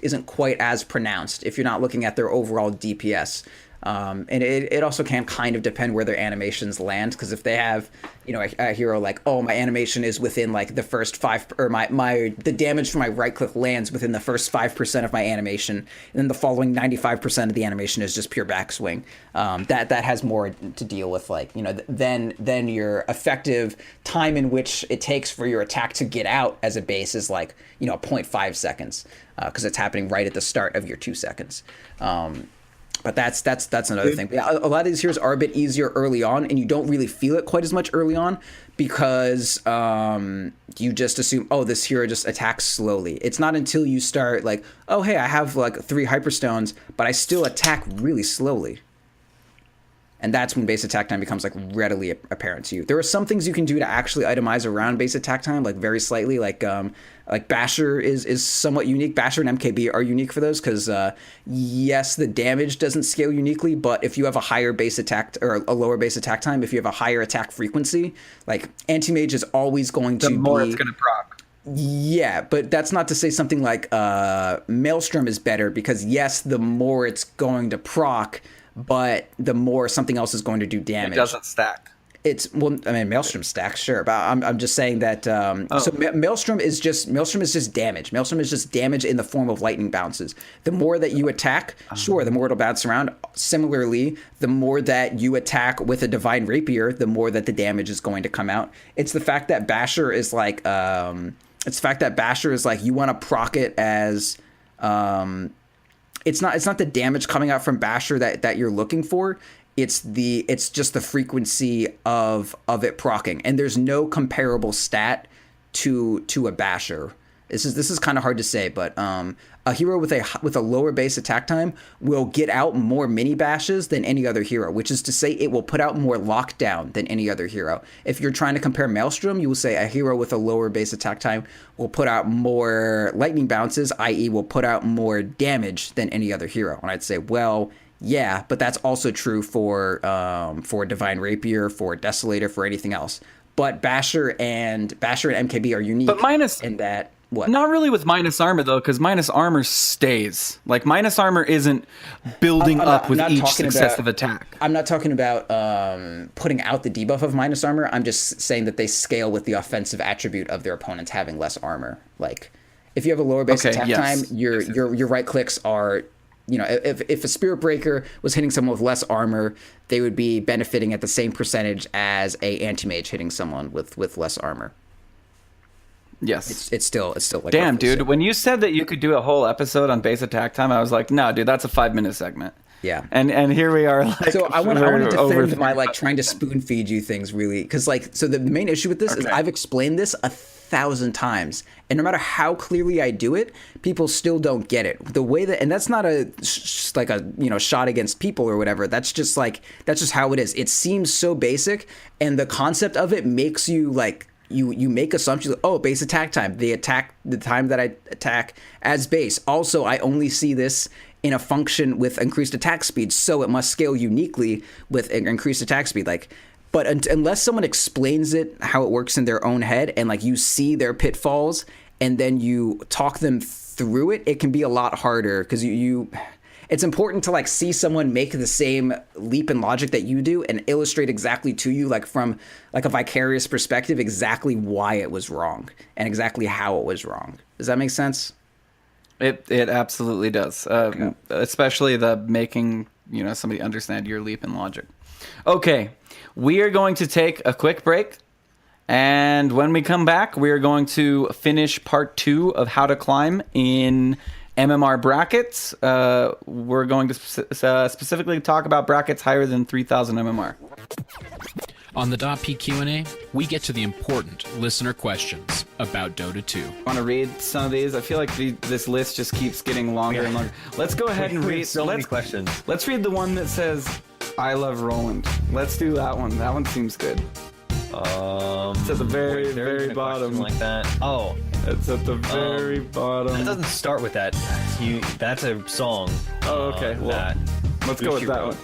pronounced if you're not looking at their overall DPS. And it also can kind of depend where their animations land, because if they have, a hero like, my animation is within like the first 5, or the damage from my right click lands within the first 5% of my animation, and then the following 95% of the animation is just pure backswing. That has more to deal with, like, then your effective time in which it takes for your attack to get out as a base is like 0.5 seconds, because it's happening right at the start of your 2 seconds. But that's another thing. Yeah, a lot of these heroes are a bit easier early on, and you don't really feel it quite as much early on because you just assume, this hero just attacks slowly. It's not until you start like, hey, I have like 3 hyperstones, but I still attack really slowly. And that's when base attack time becomes like readily apparent to you. There are some things you can do to actually itemize around base attack time, like very slightly, like Basher is somewhat unique. Basher and MKB are unique for those because yes, the damage doesn't scale uniquely, but if you have a higher base attack or a lower base attack time, if you have a higher attack frequency, like anti-mage is always going to the more be, it's going to proc. Yeah, but that's not to say something like Maelstrom is better because yes, the more it's going to proc, but the more something else is going to do damage. It doesn't stack. It's Maelstrom stacks, sure, but I'm just saying that. So Maelstrom is just damage. Maelstrom is just damage in the form of lightning bounces. The more that you attack, sure, the more it'll bounce around. Similarly, the more that you attack with a divine rapier, the more that the damage is going to come out. It's the fact that Basher is like, you want to proc it as. It's not the damage coming out from Basher that you're looking for. It's just the frequency of it proccing, and there's no comparable stat to a Basher. This is kind of hard to say, but a hero with a lower base attack time will get out more mini bashes than any other hero, which is to say it will put out more lockdown than any other hero. If you're trying to compare Maelstrom, you will say a hero with a lower base attack time will put out more lightning bounces, i.e. will put out more damage than any other hero. And I'd say, well, yeah, but that's also true for Divine Rapier, for Desolator, for anything else. But Basher and MKB are unique. But minus in that. What? Not really with minus armor though, because minus armor stays. Like minus armor isn't building up with each successive attack. I'm not talking about putting out the debuff of minus armor. I'm just saying that they scale with the offensive attribute of their opponents having less armor. Like if you have a lower base attack time, your right clicks are. If a Spirit Breaker was hitting someone with less armor, they would be benefiting at the same percentage as a anti-mage hitting someone with less armor. Yes. It's still like damn, dude. When you said that you could do a whole episode on base attack time, I was like, no, dude, that's a 5-minute segment. Yeah. And here we are. Like, so I want to defend my trying to spoon feed you things really, because so the main issue with this is I've explained this 1,000 times, and no matter how clearly I do it, people still don't get it. The way that, and that's not a shot against people or whatever. That's just how it is. It seems so basic, and the concept of it makes you like. You make assumptions. Base attack time. They attack the time that I attack as base. Also, I only see this in a function with increased attack speed, so it must scale uniquely with increased attack speed. But unless someone explains it how it works in their own head, and you see their pitfalls, and then you talk them through it, it can be a lot harder because it's important to see someone make the same leap in logic that you do and illustrate exactly to you, from a vicarious perspective, exactly why it was wrong and exactly how it was wrong. Does that make sense? It absolutely does. Especially the making somebody understand your leap in logic. Okay, we are going to take a quick break, and when we come back, we are going to finish part 2 of how to climb in MMR brackets. We're going to specifically talk about brackets higher than 3,000 MMR. On the .p Q&A, we get to the important listener questions about Dota 2. Want to read some of these? I feel like this list just keeps getting longer and longer. Let's go ahead and read so many questions. Let's read the one that says, "I love Roland." Let's do that one. That one seems good. It's at the very, very bottom. Like that. Oh, it's at the very bottom. It doesn't start with that. That's a song. Oh, okay. Well, let's go with that one.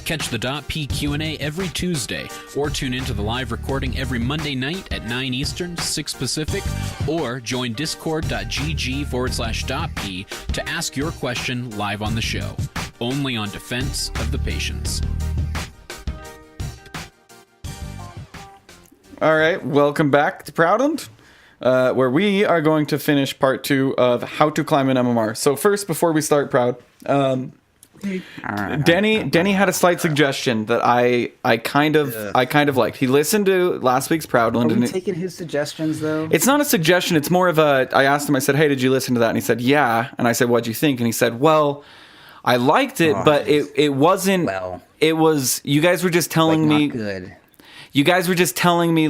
Catch the .p Q&A every Tuesday, or tune into the live recording every Monday night at 9 Eastern, 6 Pacific, or join discord.gg/.p to ask your question live on the show. Only on Defense of the Patience. All right, welcome back to Proudland, where we are going to finish part 2 of how to climb an MMR. So first, before we start, Proud, Denny had a slight suggestion that I kind of liked. He listened to last week's Proudland. Are we taking his suggestions though? It's not a suggestion. It's more of a. I asked him. I said, "Hey, did you listen to that?" And he said, "Yeah." And I said, "What'd you think?" And he said, "Well, I liked it, but it wasn't. Well, it was. You guys were just telling me. Good. You guys were just telling me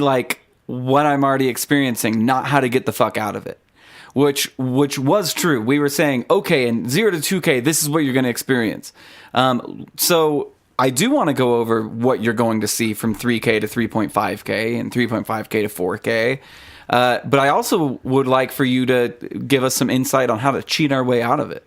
what I'm already experiencing, not how to get the fuck out of it." Which was true. We were saying, okay, in 0 to 2K, this is what you're going to experience. So I do want to go over what you're going to see from 3K to 3.5K and 3.5K to 4K. But I also would like for you to give us some insight on how to cheat our way out of it,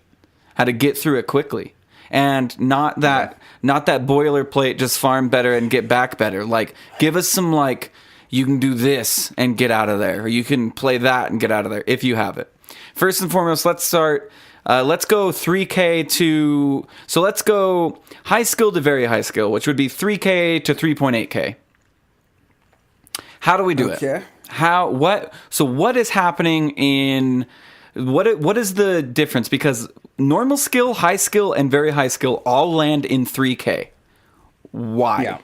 how to get through it quickly, and not that boilerplate, just farm better and get back better. Like, give us some, like, you can do this and get out of there, or you can play that and get out of there if you have it. First and foremost, let's start. Let's go 3K to... So let's go high skill to very high skill, which would be 3K to 3.8K. How do we do it? So what is happening in... What is the difference? Because normal skill, high skill, and very high skill all land in 3K. Why? Yeah.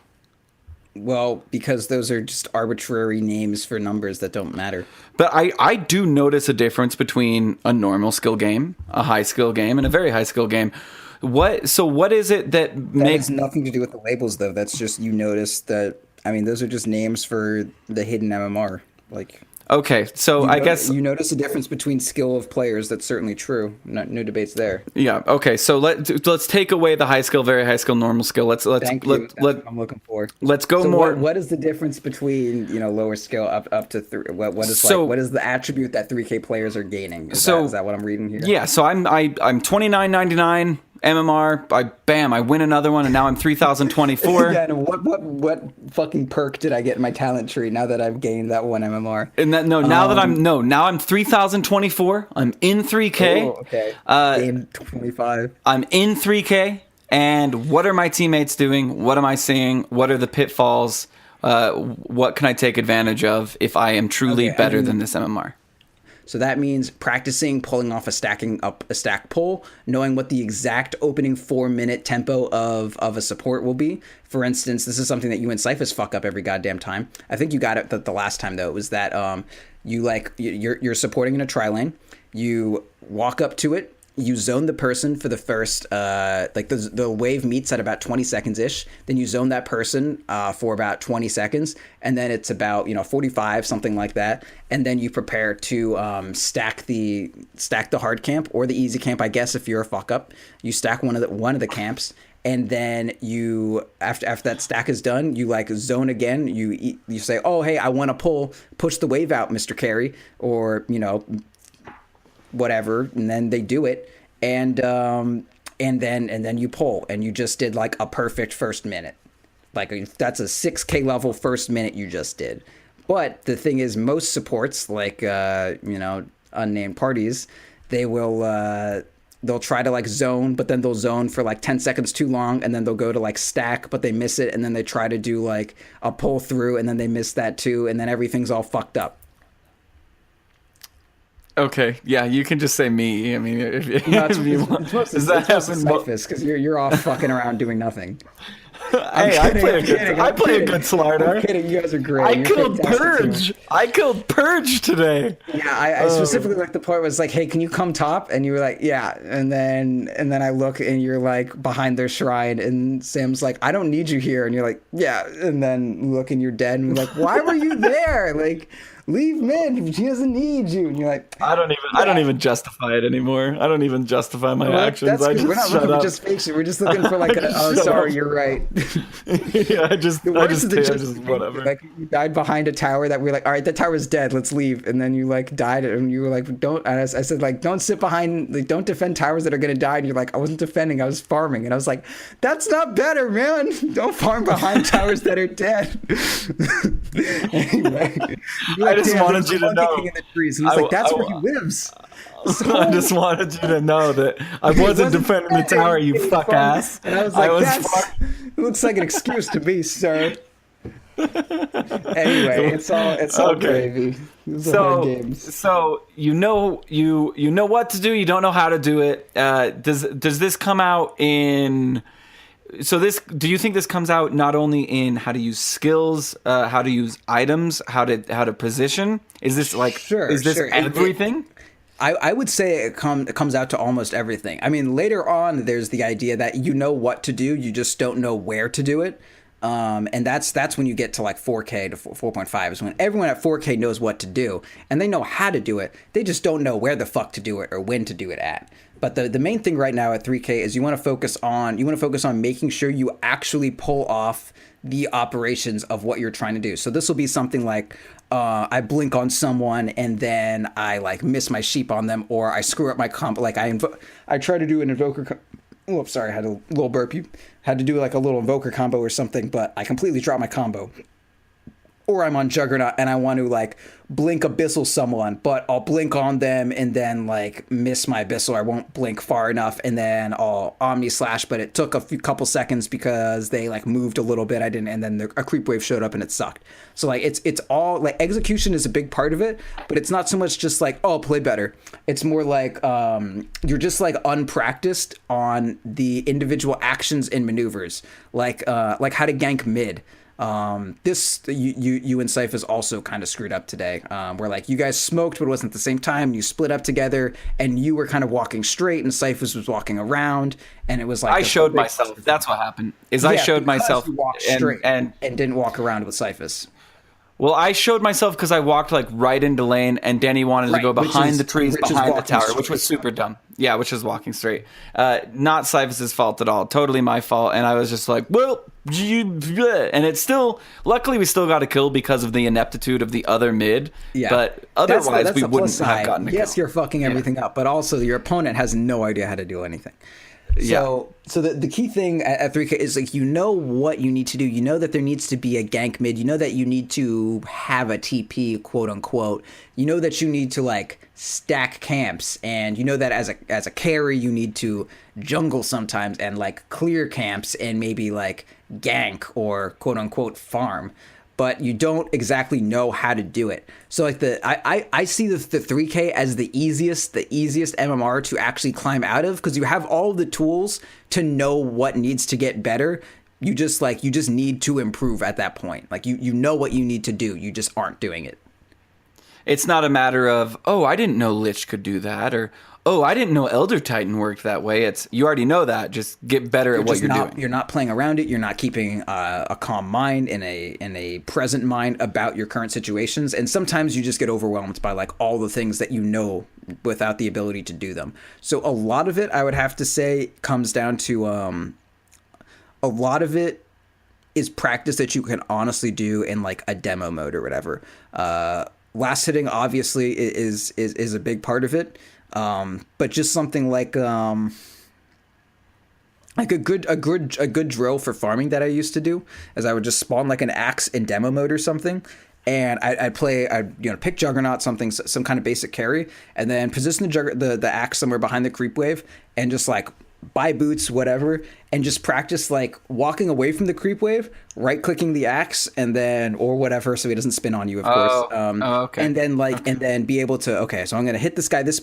Well, because those are just arbitrary names for numbers that don't matter. But I do notice a difference between a normal skill game, a high skill game, and a very high skill game. What is it that makes... has nothing to do with the labels, though. That's just, you notice that, I mean, those are just names for the hidden MMR. Like... Okay, so I guess... You notice a difference between skill of players. That's certainly true. No debates there. Yeah, okay, so let's take away the high skill, very high skill, normal skill. Thank you. That's what I'm looking for. Let's go so more... What is the difference between, lower skill up to 3? What is the attribute that 3K players are gaining? Is that what I'm reading here? Yeah, so I'm 29.99... MMR, I win another one, and now I'm 3,024. Yeah, and what fucking perk did I get in my talent tree now that I've gained that one MMR? And now I'm 3,024. I'm in 3K. Oh, okay. Gained 25. I'm in 3K, and what are my teammates doing? What am I seeing? What are the pitfalls? What can I take advantage of if I am truly better than this MMR? So that means practicing pulling off stacking up a stack pull, knowing what the exact opening 4-minute tempo of a support will be. For instance, this is something that you and Cyphus fuck up every goddamn time. I think you got it the last time, though. It was that you're supporting in a tri-lane. You walk up to it. You zone the person for the first, the wave meets at about 20 seconds-ish. Then you zone that person for about 20 seconds. And then it's about, 45, something like that. And then you prepare to stack the hard camp or the easy camp, I guess, if you're a fuck-up. You stack one of the camps. And then you, after that stack is done, you zone again. You say, oh, hey, I want to push the wave out, Mr. Carry, or, whatever, and then they do it, and then you pull, and you just did a perfect first minute. That's a 6K level first minute you just did. But the thing is, most supports, unnamed parties, they'll try to zone, but then they'll zone for 10 seconds too long, and then they'll go to stack, but they miss it, and then they try to do a pull through, and then they miss that too, and then everything's all fucked up. Okay, yeah, you can just say me. I mean, if you want. Does that happen? Because you're off fucking around doing nothing. Hey, I play a good Slardar. I'm kidding. You guys are great. I killed Purge. I killed Purge today. Yeah, I specifically the part was hey, can you come top? And you were like, yeah. And then I look and you're behind their shrine, and Sam's like, I don't need you here. And you're like, yeah. And then look and you're dead. And we're like, why were you there? Leave Min. She doesn't need you. And you're like, I don't even justify it anymore. I don't even justify my actions. We're not looking for just fiction. We're just looking for oh, sorry, you're right. Yeah, I just whatever. You died behind a tower that we're all right, that tower's dead. Let's leave. And then you died, and you were don't. And I said don't sit behind. Don't defend towers that are gonna die. And you're like, I wasn't defending. I was farming. And I was like, that's not better, man. Don't farm behind towers that are dead. Anyway. I just wanted you to know. In the trees. And he's that's where he lives. So, I just wanted you to know that I wasn't defending the tower, you fuck ass. And I was like, it looks like an excuse to me, sir. Anyway, it's all gravy. So you know what to do. You don't know how to do it. Does this come out in? So do you think this comes out not only in how to use skills, how to use items, how to position? Is this everything? I would say it comes out to almost everything. I mean, later on, there's the idea that you know what to do, you just don't know where to do it. And that's when you get to like 4K to 4.5 is when everyone at 4K knows what to do and they know how to do it. They just don't know where the fuck to do it or when to do it at. But the main thing right now at 3K is you want to focus on making sure you actually pull off the operations of what you're trying to do. So this will be something like I blink on someone and then I like miss my sheep on them, or I screw up my combo. Like I try to do an invoker. Oh, sorry, I had a little burp. You had to do like a little invoker combo or something, but I completely dropped my combo. Or I'm on Juggernaut and I want to like blink Abyssal someone, but I'll blink on them and then like miss my Abyssal. I won't blink far enough and then I'll Omni Slash, but it took a couple seconds because they like moved a little bit. I didn't, and then a creep wave showed up and it sucked. So like it's all like execution is a big part of it, but it's not so much just like, oh, play better. It's more like you're just like unpracticed on the individual actions and maneuvers, like how to gank mid. This you and Syph is also kind of screwed up today, where like you guys smoked but it wasn't at the same time. You split up together and you were kind of walking straight and Syph was walking around, and it was like I showed myself. That's what happened. I showed myself you walked straight and didn't walk around with Syphus. Well, I showed myself because I walked like right into lane, and Denny wanted to go behind the trees, behind the tower, which was super dumb. Yeah, which is walking straight. Not Syphus's fault at all. Totally my fault. And I was just like, well, and it's still, luckily we still got a kill because of the ineptitude of the other mid. Yeah. But otherwise we wouldn't have gotten a kill. Yes, you're fucking everything up, but also your opponent has no idea how to do anything. So the key thing at 3K is like, you know what you need to do. You know that there needs to be a gank mid. You know that you need to have a TP, quote unquote. You know that you need to like stack camps, and you know that as a carry you need to jungle sometimes and like clear camps and maybe like gank or quote unquote farm. But you don't exactly know how to do it. So like I see the 3K as the easiest MMR to actually climb out of, because you have all the tools to know what needs to get better. You just need to improve at that point. Like you know what you need to do. You just aren't doing it. It's not a matter of, oh, I didn't know Lich could do that, or oh, I didn't know Elder Titan worked that way. It's, you already know that. Just get better at what you're doing. You're not playing around it. You're not keeping a calm mind and a present mind about your current situations. And sometimes you just get overwhelmed by like all the things that you know without the ability to do them. So a lot of it, I would have to say, comes down to a lot of it is practice that you can honestly do in like a demo mode or whatever. Last hitting obviously is a big part of it. But just something like a good drill for farming that I used to do is I would just spawn like an axe in demo mode or something, and I'd pick Juggernaut, some kind of basic carry, and then position the axe somewhere behind the creep wave and just like buy boots, whatever, and just practice like walking away from the creep wave, right clicking the axe, and then or whatever, so he doesn't spin on you, of course. Okay. And then and then be able to, okay, so I'm gonna hit this guy this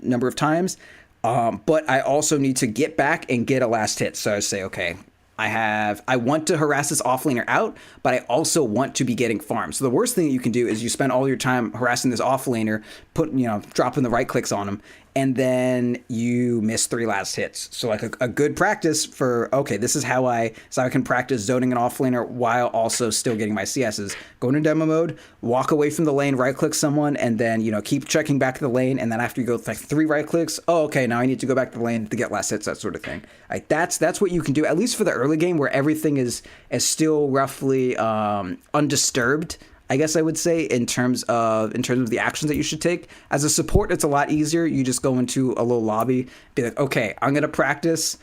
number of times, but I also need to get back and get a last hit. So I say, okay, I want to harass this offlaner out, but I also want to be getting farms. So the worst thing that you can do is you spend all your time harassing this offlaner, dropping the right clicks on him, and then you miss 3 last hits. So like a good practice for, okay, this is how I can practice zoning an offlaner while also still getting my CSs. Go into demo mode, walk away from the lane, right click someone, and then keep checking back to the lane. And then after you go like 3 right clicks, oh, okay, now I need to go back to the lane to get last hits, that sort of thing. Like that's what you can do, at least for the early game where everything is still roughly undisturbed, I guess I would say, in terms of the actions that you should take. As a support, it's a lot easier. You just go into a little lobby, be like, okay, I'm gonna practice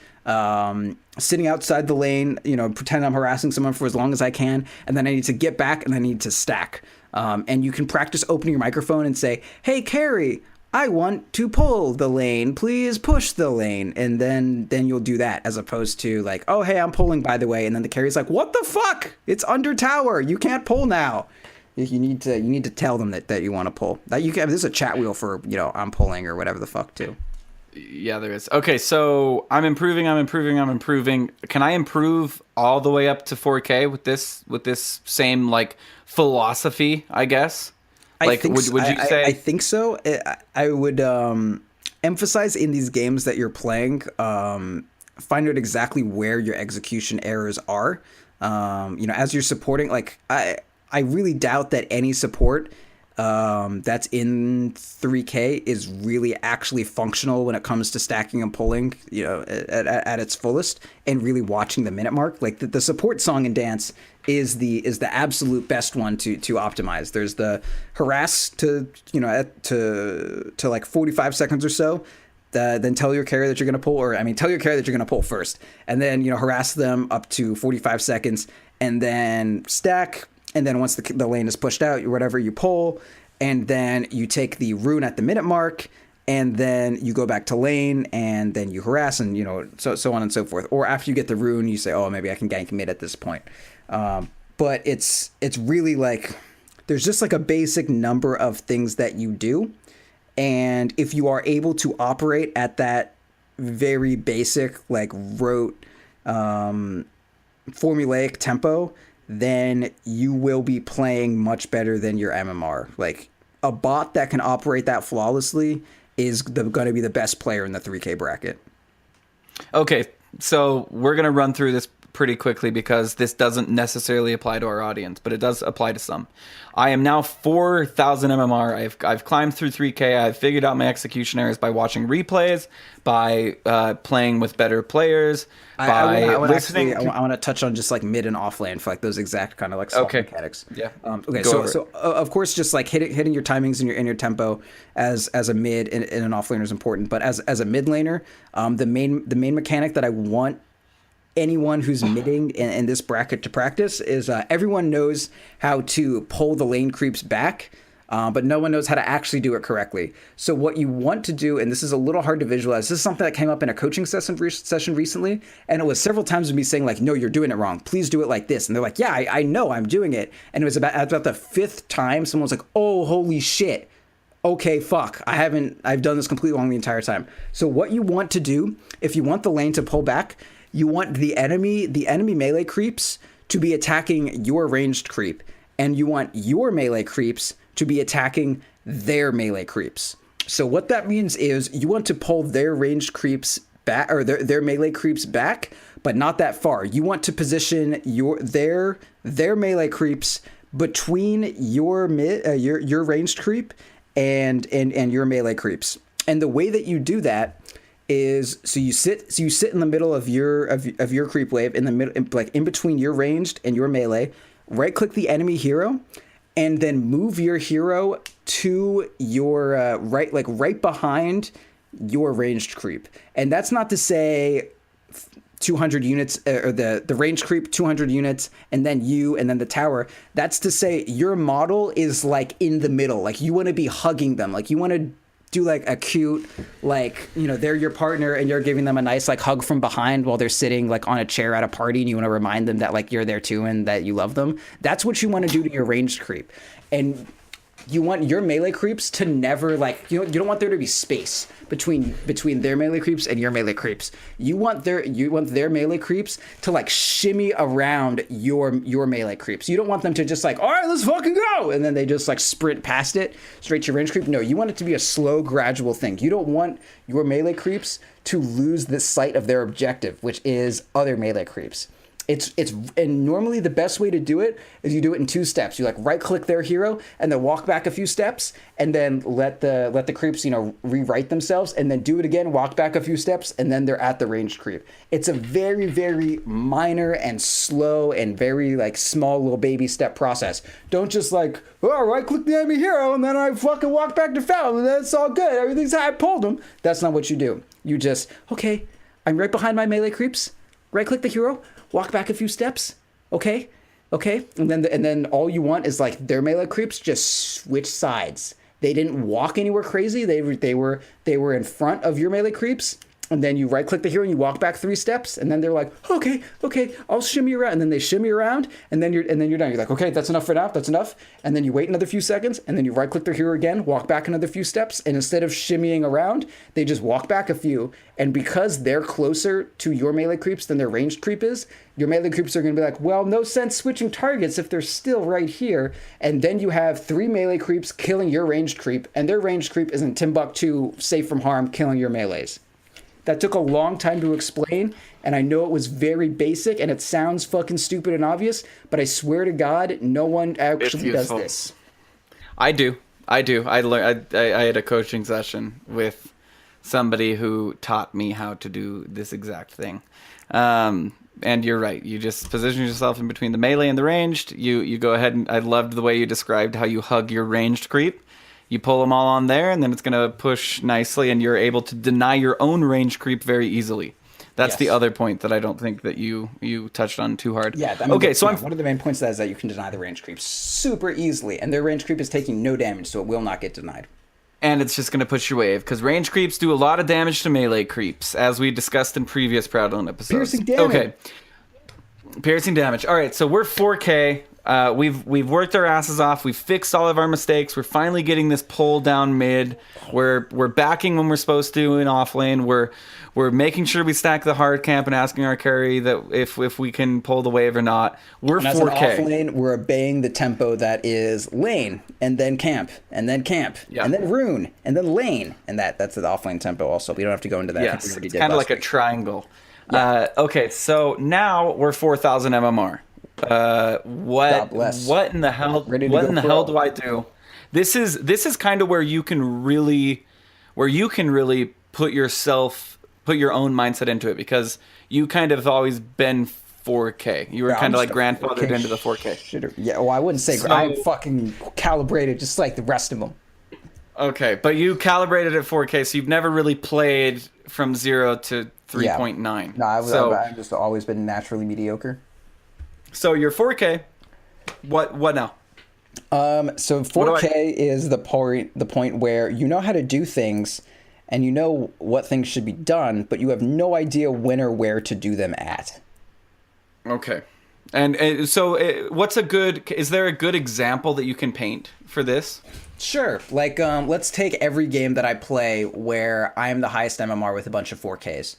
sitting outside the lane, pretend I'm harassing someone for as long as I can, and then I need to get back and I need to stack. And you can practice opening your microphone and say, hey, carry, I want to pull the lane, please push the lane, and then you'll do that, as opposed to like, oh, hey, I'm pulling, by the way, and then the carry's like, what the fuck? It's under tower, you can't pull now. You need to tell them that you want to pull. That you can. There's a chat wheel for I'm pulling or whatever the fuck too. Yeah, there is. Okay, so I'm improving. Can I improve all the way up to 4K with this same like philosophy? I guess. Would you say? I think so. I would emphasize in these games that you're playing. Find out exactly where your execution errors are. as you're supporting, like I really doubt that any support that's in 3K is really actually functional when it comes to stacking and pulling, at its fullest, and really watching the minute mark. Like the support song and dance is the absolute best one to optimize. There's the harass to like 45 seconds or so. Then tell your carry that you're going to pull, tell your carry that you're going to pull first, and then harass them up to 45 seconds, and then stack. And then once the lane is pushed out, whatever, you pull, and then you take the rune at the minute mark, and then you go back to lane, and then you harass, and so on and so forth. Or after you get the rune, you say, oh, maybe I can gank mid at this point. But it's really like there's just like a basic number of things that you do, and if you are able to operate at that very basic, like rote, formulaic tempo, then you will be playing much better than your MMR. Like a bot that can operate that flawlessly is going to be the best player in the 3K bracket. Okay, so we're going to run through this pretty quickly because this doesn't necessarily apply to our audience, but it does apply to some. I am now 4,000 MMR. I've climbed through 3K. I've figured out my execution errors by watching replays, by playing with better players, by listening. I want to touch on just like mid and off lane for like those exact kind of like soft mechanics. Yeah. Okay. So of course, just like hitting your timings and your tempo as a mid and an off laner is important. But as a mid laner, the main mechanic that I want anyone who's midding in this bracket to practice is everyone knows how to pull the lane creeps back, but no one knows how to actually do it correctly. So what you want to do, and this is a little hard to visualize, this is something that came up in a coaching session recently, and it was several times with me saying like, no, you're doing it wrong. Please do it like this. And they're like, yeah, I know I'm doing it. And it was about the fifth time someone was like, oh, holy shit. Okay, fuck. I've done this completely wrong the entire time. So what you want to do, if you want the lane to pull back, you want the enemy melee creeps to be attacking your ranged creep, and you want your melee creeps to be attacking their melee creeps. So what that means is you want to pull their ranged creeps back, or their melee creeps back, but not that far. You want to position their melee creeps between your ranged creep and your melee creeps. And the way that you do that is you sit in the middle of your creep wave, in the middle, like in between your ranged and your melee. Right click the enemy hero, and then move your hero to your right, like right behind your ranged creep. And that's not to say 200 units, or the ranged creep 200 units, and then you, and then the tower. That's to say your model is like in the middle. Like you want to be hugging them. Like you want to do like a cute, like, they're your partner and you're giving them a nice like hug from behind while they're sitting like on a chair at a party, and you want to remind them that like you're there too and that you love them. That's what you want to do to your ranged creep. And you want your melee creeps to never like, you don't want there to be space between their melee creeps and your melee creeps. You want their melee creeps to like shimmy around your melee creeps. You don't want them to just like, all right, let's fucking go, and then they just like sprint past it straight to your range creep. No, you want it to be a slow, gradual thing. You don't want your melee creeps to lose the sight of their objective, which is other melee creeps. And normally the best way to do it is you do it in two steps. You like right click their hero and then walk back a few steps, and then let the creeps, rewrite themselves, and then do it again, walk back a few steps, and then they're at the ranged creep. It's a very, very minor and slow and very like small little baby step process. Don't just like, oh, right click the enemy hero and then I fucking walk back to foul and that's all good. Everything's how I pulled them. That's not what you do. You just, okay, I'm right behind my melee creeps. Right click the hero, walk back a few steps, okay, and then all you want is like their melee creeps just switch sides. They didn't walk anywhere crazy. They were in front of your melee creeps, and then you right click the hero and you walk back 3 steps, and then they're like, okay, I'll shimmy around, and then they shimmy around, and then you're done. You're like, okay, that's enough for now. That's enough. And then you wait another few seconds, and then you right click their hero again, walk back another few steps, and instead of shimmying around, they just walk back a few. And because they're closer to your melee creeps than their ranged creep is, your melee creeps are going to be like, well, no sense switching targets if they're still right here. And then you have 3 melee creeps killing your ranged creep, and their ranged creep is in Timbuktu, safe from harm, killing your melees. that took a long time to explain, and I know it was very basic and it sounds fucking stupid and obvious, but I swear to God, no one actually does this. I do. I learned. I had a coaching session with somebody who taught me how to do this exact thing. And you're right. You just position yourself in between the melee and the ranged. You go ahead and I loved the way you described how you hug your ranged creep. You pull them all on there, and then it's going to push nicely, and you're able to deny your own ranged creep very easily. That's the other point that I don't think that you touched on too hard. Yeah. I mean, okay. So one of the main points of that is that you can deny the range creep super easily, and their range creep is taking no damage, so it will not get denied. And it's just going to push your wave, because range creeps do a lot of damage to melee creeps, as we discussed in previous Proudland episodes. Piercing damage. Okay. Piercing damage. All right, so we're 4K. We've worked our asses off. We've fixed all of our mistakes. We're finally getting this pull down mid. We're backing when we're supposed to in off lane. We're making sure we stack the hard camp and asking our carry that if we can pull the wave or not. We're 4K. As an off lane, we're obeying the tempo that is lane and then camp and then camp and then rune and then lane, and that's the off lane tempo. Also, we don't have to go into that. Yes, it's kind of like a triangle. Yeah. Okay, so now we're 4,000 MMR. What in the hell? Do I do? This is kind of where you can really put your own mindset into it, because you kind of always been 4K. You were kind of like grandfathered into the 4K. Yeah, well, I wouldn't say I'm fucking calibrated just like the rest of them. Okay, but you calibrated at 4K, so you've never really played from 0 to 3.9. No, I've just always been naturally mediocre. So you're 4K. What now? So 4K is the point where you know how to do things, and you know what things should be done, but you have no idea when or where to do them at. Okay. And so is there a good example that you can paint for this? Sure. Like, let's take every game that I play where I am the highest MMR with a bunch of 4Ks.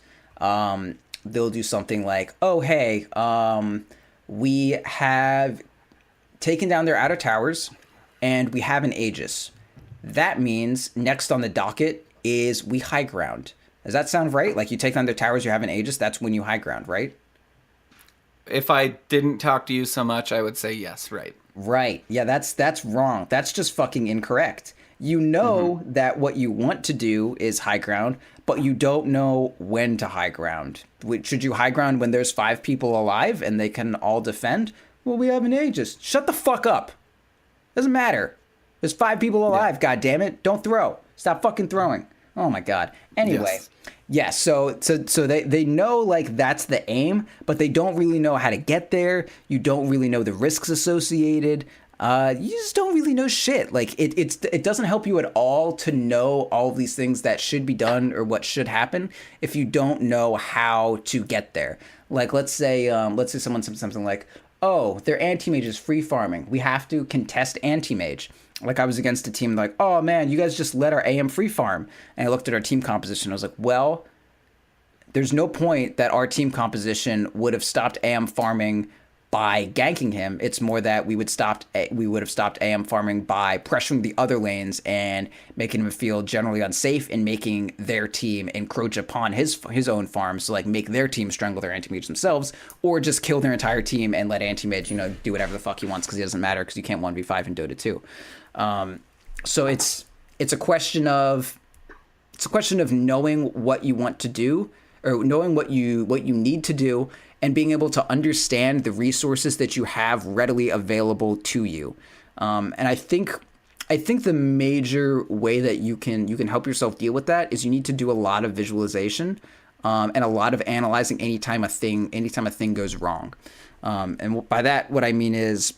They'll do something like, oh, hey, we have taken down their outer towers, and we have an Aegis. That means next on the docket is we high ground. Does that sound right? Like, you take down their towers, you have an Aegis, that's when you high ground, right? If I didn't talk to you so much, I would say yes, right. Right. Yeah, that's wrong. That's just fucking incorrect. You know that what you want to do is high ground, but you don't know when to high ground. Should you high ground when there's 5 people alive and they can all defend? Well, we have an Aegis. Shut the fuck up. Doesn't matter. There's 5 people alive, God damn it. Don't throw. Stop fucking throwing. Oh my God. Anyway. Yeah, so they know, like, that's the aim, but they don't really know how to get there. You don't really know the risks associated. You just don't really know shit. Like, it doesn't help you at all to know all of these things that should be done or what should happen if you don't know how to get there. Like, let's say someone said something like, oh, their anti-mage is free farming. We have to contest anti-mage. Like, I was against a team like, oh man, you guys just let our AM free farm. And I looked at our team composition. I was like, well, there's no point that our team composition would have stopped AM farming by ganking him. It's more that we would have stopped AM farming by pressuring the other lanes and making him feel generally unsafe and making their team encroach upon his own farms, so like make their team strangle their anti-mage themselves, or just kill their entire team and let anti-mage, do whatever the fuck he wants, because he doesn't matter, because you can't 1v5 in Dota 2. So it's a question of knowing what you want to do, or knowing what you need to do, and being able to understand the resources that you have readily available to you. And I think the major way that you can help yourself deal with that is you need to do a lot of visualization, and a lot of analyzing anytime a thing goes wrong. And by that, what I mean is,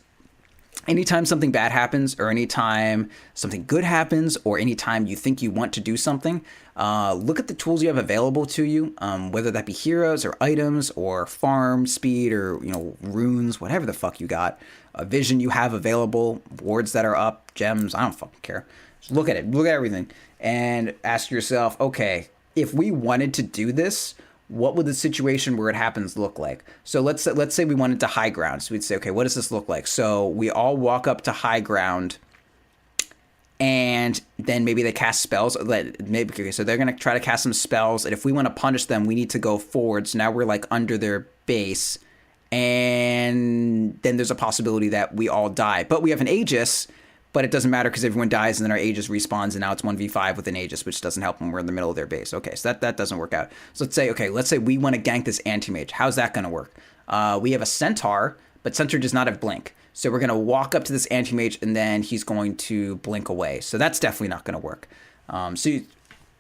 anytime something bad happens, or anytime something good happens, or anytime you think you want to do something, look at the tools you have available to you, whether that be heroes or items or farm speed or runes, whatever the fuck you got, a vision you have available, wards that are up, gems, I don't fucking care. Just look at it, look at everything, and ask yourself, okay, if we wanted to do this, what would the situation where it happens look like? So let's say we wanted to high ground. So we'd say, okay, what does this look like? So we all walk up to high ground, and then maybe they cast spells. Maybe okay, so they're gonna try to cast some spells, and if we want to punish them, we need to go forward. So now we're like under their base, and then there's a possibility that we all die. But we have an Aegis, but it doesn't matter because everyone dies, and then our Aegis respawns, and now it's 1v5 with an Aegis, which doesn't help when we're in the middle of their base. Okay, so that doesn't work out. So let's say we want to gank this anti-mage. How's that gonna work? We have a Centaur, but Centaur does not have blink. So we're going to walk up to this anti-mage, and then he's going to blink away. So that's definitely not going to work.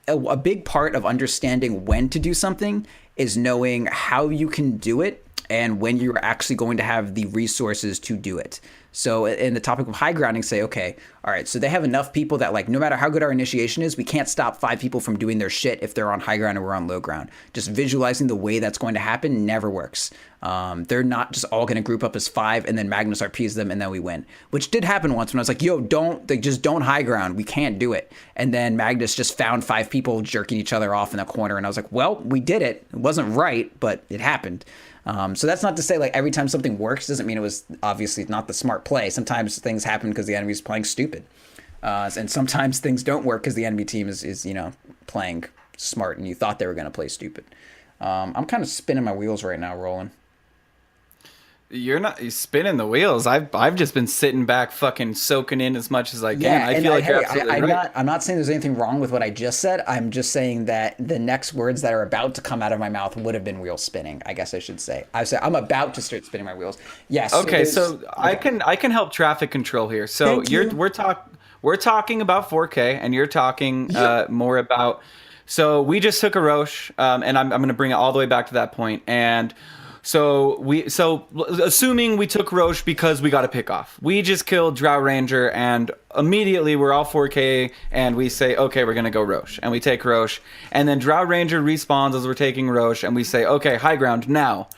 A big part of understanding when to do something is knowing how you can do it and when you're actually going to have the resources to do it. So in the topic of high grounding, say, okay, all right, so they have enough people that like no matter how good our initiation is, we can't stop 5 people from doing their shit if they're on high ground and we're on low ground. Just visualizing the way that's going to happen never works. They're not just all going to group up as 5 and then Magnus RPs them and then we win, which did happen once when I was like, yo, just don't high ground. We can't do it. And then Magnus just found 5 people jerking each other off in a corner. And I was like, well, we did it. It wasn't right, but it happened. So that's not to say like every time something works doesn't mean it was obviously not the smart play. Sometimes things happen because the enemy's playing stupid. And sometimes things don't work because the enemy team is playing smart and you thought they were going to play stupid. I'm kind of spinning my wheels right now, Roland. You're spinning the wheels. I've just been sitting back, fucking soaking in as much as I can. Yeah, I feel like you're absolutely right. I'm not saying there's anything wrong with what I just said. I'm just saying that the next words that are about to come out of my mouth would have been wheel spinning. I guess I should say. I'm about to start spinning my wheels. Yes. Okay, so I can help traffic control here. So we're talking about 4K, and you're talking more about. So we just took a Roche, and I'm going to bring it all the way back to that point, and. So assuming we took Roche because we got a pick off, we just killed Drow Ranger and immediately we're all 4K and we say, okay, we're going to go Roche, and we take Roche, and then Drow Ranger respawns as we're taking Roche and we say, okay, high ground. Now,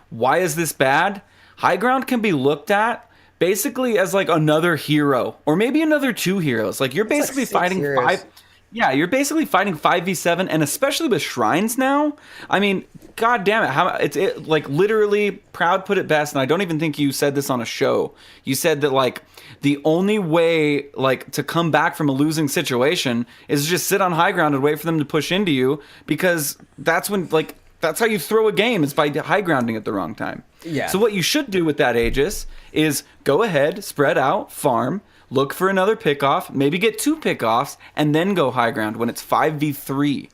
why is this bad? High ground can be looked at basically as like another hero or maybe another 2 heroes. Like you're basically fighting heroes. 5. Yeah, you're basically fighting 5v7, and especially with shrines now. I mean, god damn it, how it like literally Proud put it best, and I don't even think you said this on a show. You said that like the only way like to come back from a losing situation is just sit on high ground and wait for them to push into you, because that's when like that's how you throw a game, is by high grounding at the wrong time. Yeah. So what you should do with that Aegis is go ahead, spread out, farm, look for another pickoff, maybe get 2 pickoffs, and then go high ground when it's 5v3.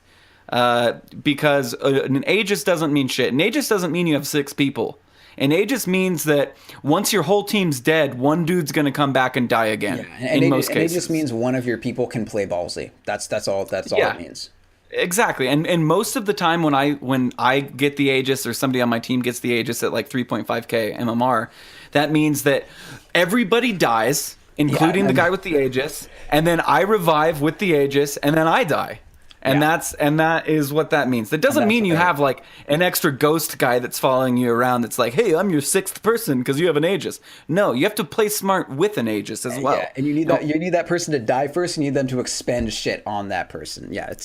Because an Aegis doesn't mean shit. An Aegis doesn't mean you have 6 people. An Aegis means that once your whole team's dead, one dude's going to come back and die again, in most cases. It just means one of your people can play ballsy. That's all it means. Exactly. And most of the time when I get the Aegis or somebody on my team gets the Aegis at like 3.5k MMR, that means that everybody dies, including the guy with the Aegis, and then I revive with the Aegis, and then I die. And that is what that means. That doesn't mean you have like an extra ghost guy that's following you around that's like, hey, I'm your 6th person because you have an Aegis. No, you have to play smart with an Aegis as well. Yeah, and you need that person to die first. You need them to expend shit on that person. Yeah,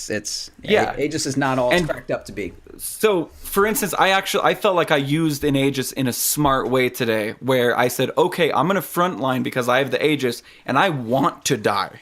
Aegis is not all it's cracked up to be. So, for instance, I felt like I used an Aegis in a smart way today, where I said, okay, I'm going to frontline because I have the Aegis and I want to die.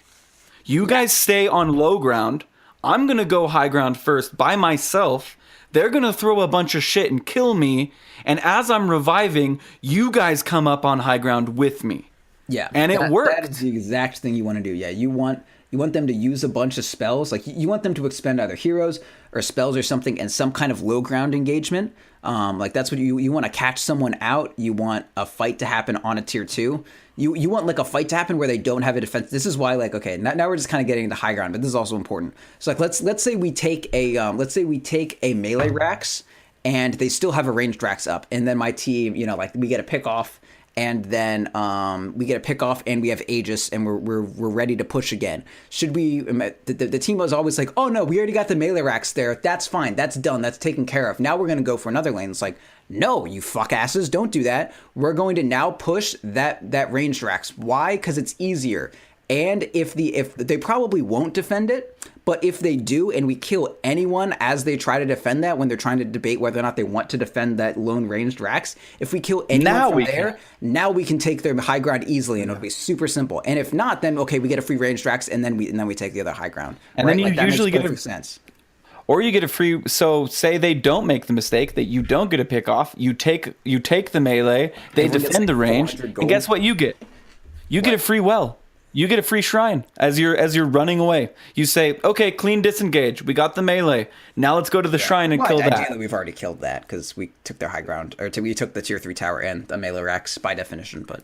You guys stay on low ground. I'm going to go high ground first by myself. They're going to throw a bunch of shit and kill me. And as I'm reviving, you guys come up on high ground with me. Yeah. And it worked. That is the exact thing you want to do. Yeah. You want them to use a bunch of spells. Like you want them to expend either heroes or spells or something in some kind of low ground engagement. Like that's what you want to catch someone out. You want a fight to happen on a tier 2. You want like a fight to happen where they don't have a defense. This is why like, okay, now we're just kind of getting into high ground, but this is also important. So like let's say we take a melee Rax and they still have a ranged Rax up, and then my team, like we get a pick off, and then we get a pick off and we have Aegis and we're ready to push again. Should we? The team was always like, oh no, we already got the melee Rax there. That's fine. That's done. That's taken care of. Now we're gonna go for another lane. It's like, no, you fuck asses, don't do that. We're going to now push that ranged Rax. Why? Because it's easier. And if they probably won't defend it, But if they do, and we kill anyone as they try to defend that, when they're trying to debate whether or not they want to defend that lone ranged Rax, if we kill anyone from there, now we can take their high ground easily, and it'll be super simple. And if not, then okay, we get a free ranged Rax, and then we take the other high ground. And then you that usually makes get perfect sense. Or you get a free. So say they don't make the mistake that you don't get a pick off. You take the melee. They Everyone gets, defend like, the range, 400 and gold. guess what you get? You get a free well. You get a free shrine as you're running away. You say, okay, clean disengage. We got the melee. Now let's go to the shrine and kill that. Ideally, we've already killed that because we took their high ground, or we took the tier 3 tower and the melee Rax by definition. But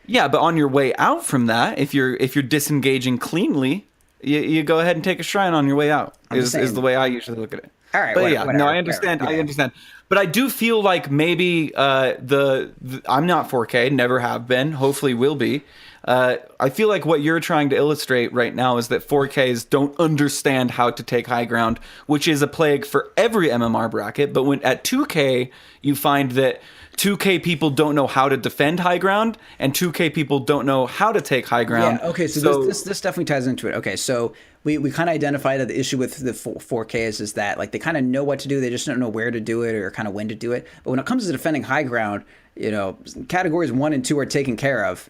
yeah, but on your way out from that, if you're disengaging cleanly, you go ahead and take a shrine on your way out. Is the way I usually look at it. All right, but whatever, no, I understand. whatever. I understand. But I do feel like maybe I'm not 4K, never have been. Hopefully, will be. I feel like what you're trying to illustrate right now is that 4Ks don't understand how to take high ground, which is a plague for every MMR bracket. But when at 2K, you find that 2K people don't know how to defend high ground, and 2K people don't know how to take high ground. Yeah, okay, so this definitely ties into it. Okay, so we kind of identified that the issue with the 4Ks is that like they kind of know what to do, they just don't know where to do it or kind of when to do it. But when it comes to defending high ground, categories 1 and 2 are taken care of.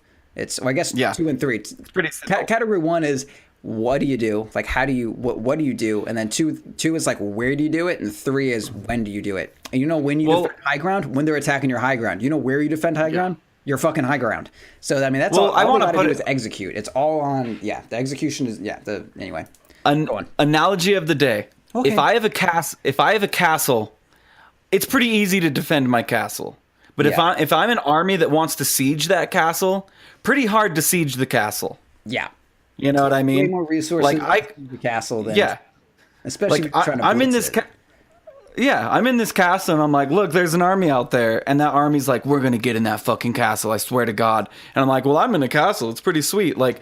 I guess 2 and 3. It's pretty simple. Category 1 is what do you do? Like how do you what do you do? And then two is like where do you do it? And 3 is when do you do it? And when you defend high ground, when they're attacking your high ground. You know where you defend high ground? Your fucking high ground. So I mean that's all we gotta do is execute. It's all on the execution is anyway. Go on. Analogy of the day. Okay. If I have a castle, it's pretty easy to defend my castle. But if I'm an army that wants to siege that castle, pretty hard to siege the castle. Yeah. You know what I mean? Way more resources like the castle than like especially trying to I'm in blitz this it. I'm in this castle and I'm like, look, there's an army out there, and that army's like, we're gonna get in that fucking castle, I swear to God. And I'm like, well, I'm in a castle, it's pretty sweet. Like,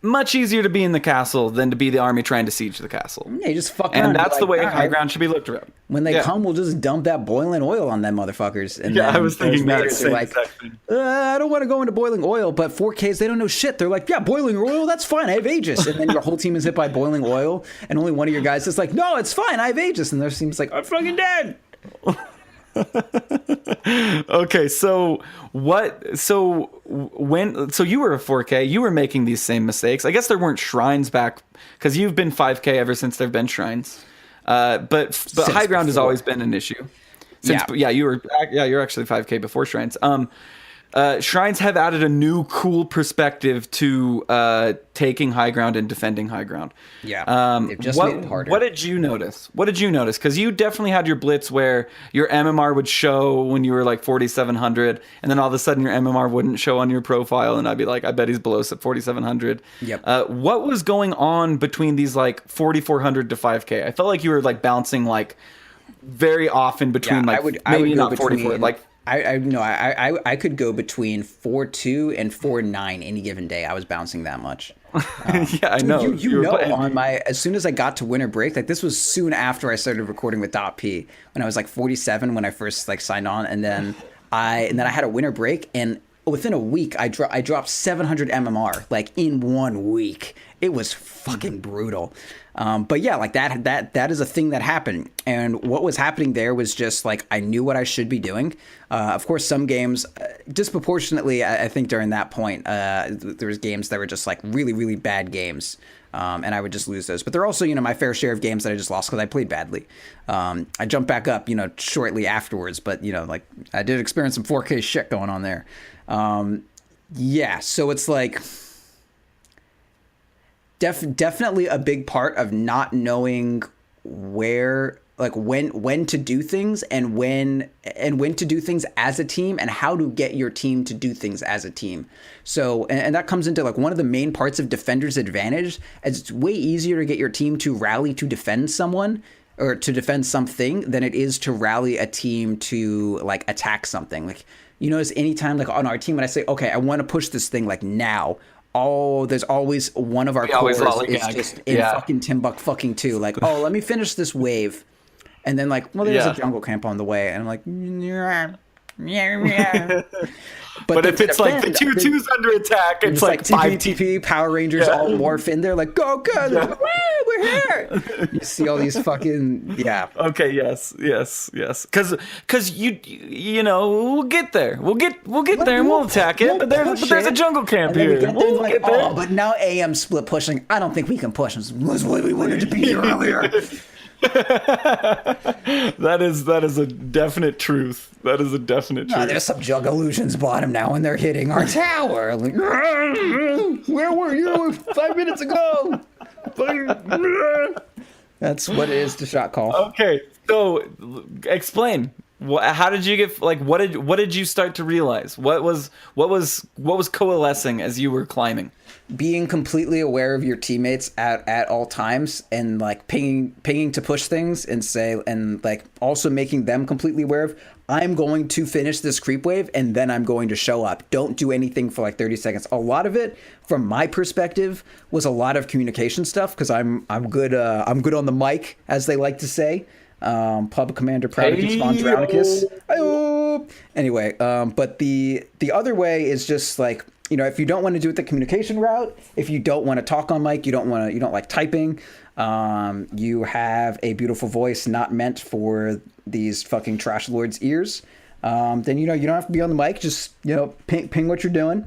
much easier to be in the castle than to be the army trying to siege the castle. Yeah, you just fuck And around that's the way all high right. ground should be looked at. When they come, we'll just dump that boiling oil on them motherfuckers. And Yeah, then I was thinking that they're same like, exact thing. I don't want to go into boiling oil, but 4Ks, they don't know shit. They're like, yeah, boiling oil, that's fine. I have Aegis. And then your whole team is hit by boiling oil, and only one of your guys is like, no, it's fine. I have Aegis. And their team's like, I'm fucking dead. Okay, so you were a 4K, you were making these same mistakes. I guess there weren't shrines back because you've been 5K ever since there've been shrines. But high ground has always been an issue. You're actually 5K before shrines. Shrines have added a new cool perspective to taking high ground and defending high ground. Yeah, they've just made it harder. What did you notice? Because you definitely had your blitz where your MMR would show when you were like 4,700, and then all of a sudden your MMR wouldn't show on your profile, and I'd be like, I bet he's below 4,700. Yep. What was going on between these like 4,400 to 5K? I felt like you were like bouncing like very often between I would go not between, 44, like. I could go between 4.2 and 4.9 any given day. I was bouncing that much. Yeah, I know. You know, as soon as I got to winter break, like this was soon after I started recording with .P when I was like 47 when I first like signed on, and then I had a winter break, and within a week I dropped 700 MMR like in 1 week. It was fucking brutal. But yeah, like that is a thing that happened. And what was happening there was just like, I knew what I should be doing. Of course, some games disproportionately, I think during that point, there was games that were just like really, really bad games. And I would just lose those. But there are also, my fair share of games that I just lost because I played badly. I jumped back up, shortly afterwards. But, like I did experience some 4K shit going on there. Yeah, so it's like definitely a big part of not knowing where, like when to do things and when to do things as a team and how to get your team to do things as a team. So, and that comes into like one of the main parts of Defender's advantage, as it's way easier to get your team to rally to defend someone or to defend something than it is to rally a team to like attack something. Like, notice anytime like on our team when I say, okay, I want to push this thing like now, there's always one of our cores is just in fucking Timbuk fucking 2. Like, let me finish this wave. And then like, well, there's a jungle camp on the way. And I'm like, But then if to it's like the defend, 2/2's under attack, it's like TP, 5 TP. TP, Power Rangers all morph in there like, go, Woo, we're here. You see all these fucking, Okay, yes. Because you know, we'll get there. We'll get there and we'll attack it. But there's a jungle camp and then here. we get there, We'll like, get there. oh, but now AM split pushing. I don't think we can push. This was what we wanted to be here earlier. That is a definite truth. That is a definite truth. There's some Jug Illusions bottom now, and they're hitting our tower. Like, where were you 5 minutes ago? That's what it is to shot call. Okay, so explain. How did you get like? What did you start to realize? What was coalescing as you were climbing? Being completely aware of your teammates at all times, and like pinging to push things, and like also making them completely aware of, I'm going to finish this creep wave and then I'm going to show up. Don't do anything for like 30 seconds. A lot of it, from my perspective, was a lot of communication stuff, because I'm good on the mic, as they like to say. Pub Commander Proudland von Drownicus. Anyway, but the other way is just like, if you don't want to do it the communication route, if you don't want to talk on mic, you don't like typing, you have a beautiful voice not meant for these fucking trash lords' ears, then you don't have to be on the mic. Just ping what you're doing,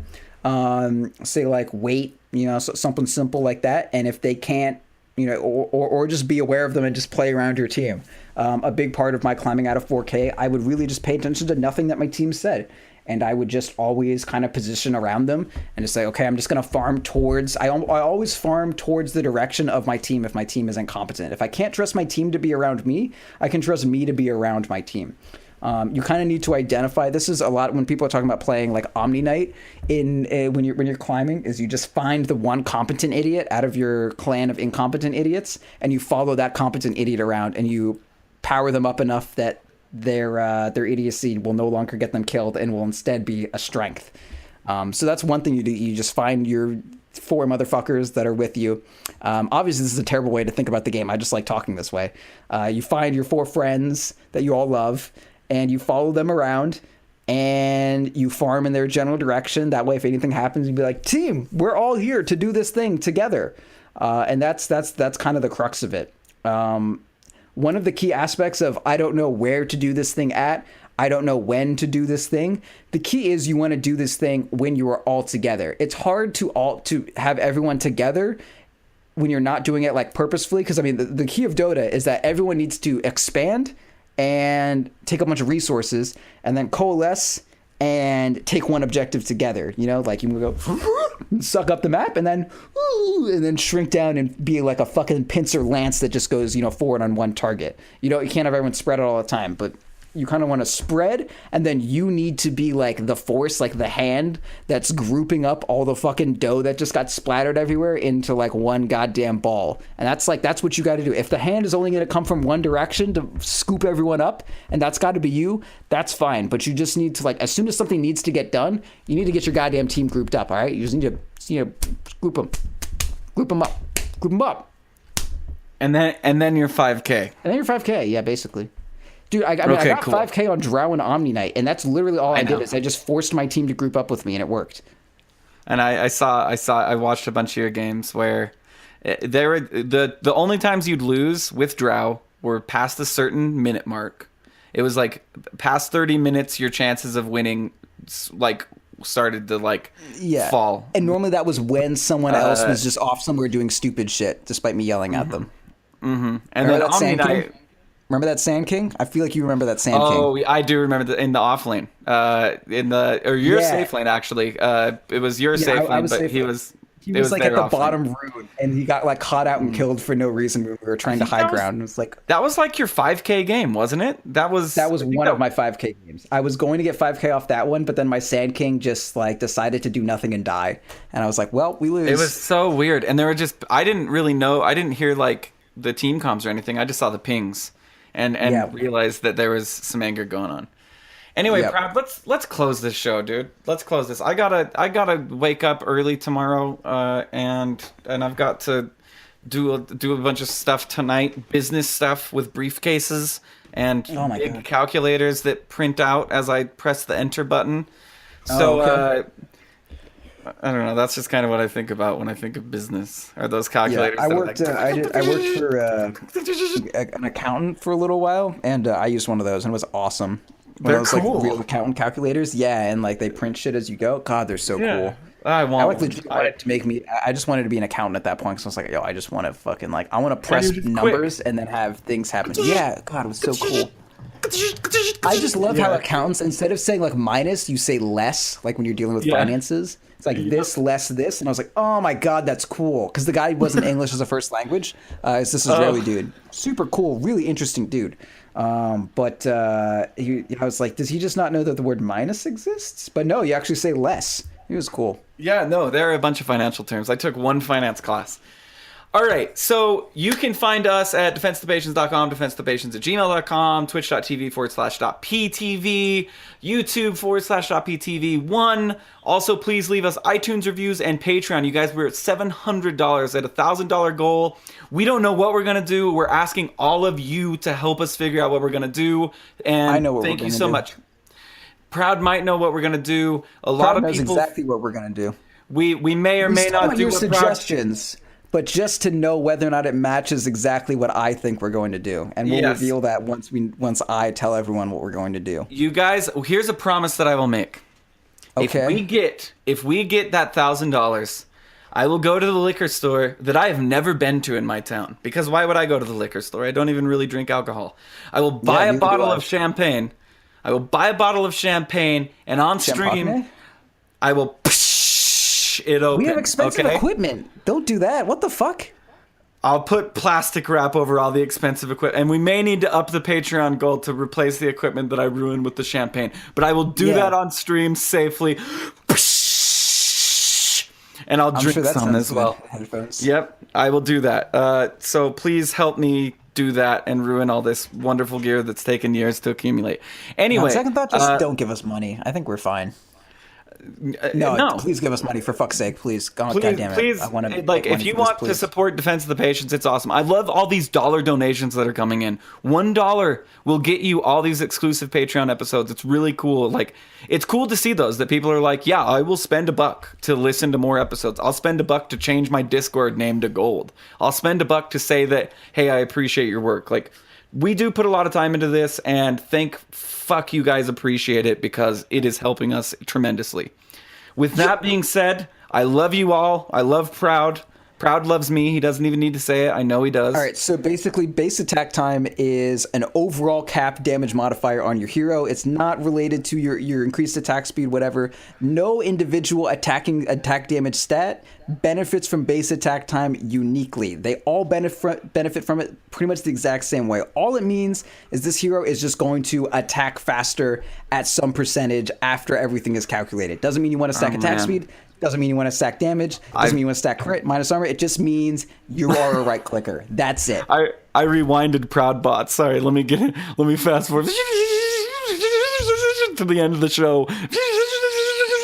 say like wait, something simple like that. And if they can't, or just be aware of them and just play around your team. A big part of my climbing out of 4K, I would really just pay attention to nothing that my team said. And I would just always kind of position around them and just say, okay, I'm just going to farm towards, I always farm towards the direction of my team if my team is incompetent. If I can't trust my team to be around me, I can trust me to be around my team. You kind of need to identify, this is a lot when people are talking about playing like Omni Knight when you're climbing, is you just find the one competent idiot out of your clan of incompetent idiots, and you follow that competent idiot around, and you power them up enough that their idiocy will no longer get them killed and will instead be a strength. So that's one thing you do. You just find your 4 motherfuckers that are with you. Obviously, this is a terrible way to think about the game. I just like talking this way. You find your 4 friends that you all love, and you follow them around, and you farm in their general direction. That way, if anything happens, you'd be like, team, we're all here to do this thing together. And that's kind of the crux of it. One of the key aspects of, I don't know where to do this thing at, I don't know when to do this thing. The key is you want to do this thing when you are all together. It's hard to have everyone together when you're not doing it like purposefully. Because I mean, the key of Dota is that everyone needs to expand and take a bunch of resources and then coalesce and take one objective together. Like you go suck up the map and then shrink down and be like a fucking pincer lance that just goes, forward on one target. You can't have everyone spread out all the time, but you kind of want to spread, and then you need to be like the force, like the hand that's grouping up all the fucking dough that just got splattered everywhere into like one goddamn ball. And that's what you got to do. If the hand is only going to come from one direction to scoop everyone up, and that's got to be you, that's fine. But you just need to, like, as soon as something needs to get done, you need to get your goddamn team grouped up. All right, you just need to group them up, and then you're 5K. And then you're 5K, yeah, basically. Dude, I got cool. 5K on Drow and Omni Knight, and that's literally all I did. Is I just forced my team to group up with me, and it worked. And I watched a bunch of your games where there were the only times you'd lose with Drow were past a certain minute mark. It was like past 30 minutes, your chances of winning like started to fall. And normally that was when someone else was just off somewhere doing stupid shit, despite me yelling at them. Mm-hmm. And then Omni Knight. Remember that Sand King? I feel like you remember that Sand King. Oh, I do remember in the off lane, your safe lane actually. It was your safe lane, but he was like at the bottom rune, and he got like caught out and killed for no reason when we were trying to high ground. It was like that was like your 5K game, wasn't it? That was one of my 5K games. I was going to get 5K off that one, but then my Sand King just like decided to do nothing and die, and I was like, well, we lose. It was so weird, and there were just I didn't hear like the team comms or anything. I just saw the pings. And realized that there was some anger going on. Anyway, Proud, let's close this show, dude. Let's close this. I gotta wake up early tomorrow, and I've got to do a bunch of stuff tonight, business stuff with briefcases and Oh my big God. calculators that print out as I press the enter button. So okay. I don't know. That's just kind of what I think about when I think of business. Are those calculators? I that are worked. like, I worked for an accountant for a little while, and I used one of those, and it was awesome. One They're of those cool. like real accountant calculators. Yeah, and like they print shit as you go. God, they're so cool. I I want like one. legit wanted to make me. I just wanted to be an accountant at that point. So I was like, yo, I just want to fucking like I want to press you're just numbers and then have things happen. Yeah, God, it was so cool. I just love how accountants, instead of saying like minus, you say less. Like when you're dealing with finances, it's like this less this, and I was like, oh my God, that's cool. Because the guy wasn't English as a first language. It's this Israeli dude, super cool, really interesting dude. But I was like, does he just not know that the word minus exists? But no, you actually say less. He was cool. Yeah, no, there are a bunch of financial terms. I took one finance class. All right, so you can find us at defensetopatients.com, defensetopatients@gmail.com, twitch.tv/.ptv, YouTube /.ptv1. Also, please leave us iTunes reviews and Patreon. You guys, we're at $700 at $1,000 goal. We don't know what we're going to do. We're asking all of you to help us figure out what we're going to do. And I know what thank we're you gonna so do. much. Proud might know what we're going to do. A lot Proud of knows people... exactly what we're gonna do. We may or may still not want do your what Proud... suggestions, but just to know whether or not it matches exactly what I think we're going to do, and we'll Yes. reveal that once I tell everyone what we're going to do. You guys, here's a promise that I will make. Okay. If we get that $1,000, I will go to the liquor store that I have never been to in my town. Because why would I go to the liquor store? I don't even really drink alcohol. I will buy a neither bottle do I. of champagne. I will buy a bottle of champagne, and on stream, Champagne? I will psh it open. We have expensive okay? equipment. Don't do that. What the fuck? I'll put plastic wrap over all the expensive equipment, and we may need to up the Patreon goal to replace the equipment that I ruined with the champagne. But I will do Yeah. that on stream safely, and I'll drink sure that some sounds as well. good. Headphones. Yep, I will do that. So please help me do that and ruin all this wonderful gear that's taken years to accumulate. Anyway, On second thought, just don't give us money. I think we're fine. No, please give us money for fuck's sake, please. God damn it. Please, I want to like, if you want to support Defense of the Patients, it's awesome. I love all these dollar donations that are coming in. $1 will get you all these exclusive Patreon episodes. It's really cool. Like, it's cool to see those, that people are like, yeah, I will spend $1 to listen to more episodes. I'll spend $1 to change my Discord name to gold. I'll spend $1 to say that, hey, I appreciate your work. Like, we do put a lot of time into this, and fuck you guys appreciate it, because it is helping us tremendously. With that being said, I love you all. I love Proud. Proud loves me. He doesn't even need to say it. I know he does. All right, so basically, base attack time is an overall cap damage modifier on your hero. It's not related to your increased attack speed, whatever. No individual attack damage stat benefits from base attack time uniquely. They all benefit from it pretty much the exact same way. All it means is this hero is just going to attack faster at some percentage after everything is calculated. Doesn't mean you want to stack attack speed. Doesn't mean you want to stack damage. Doesn't mean you want to stack crit, minus armor. It just means you are a right clicker. That's it. I rewinded Proud Bot. Sorry, let me fast forward to the end of the show.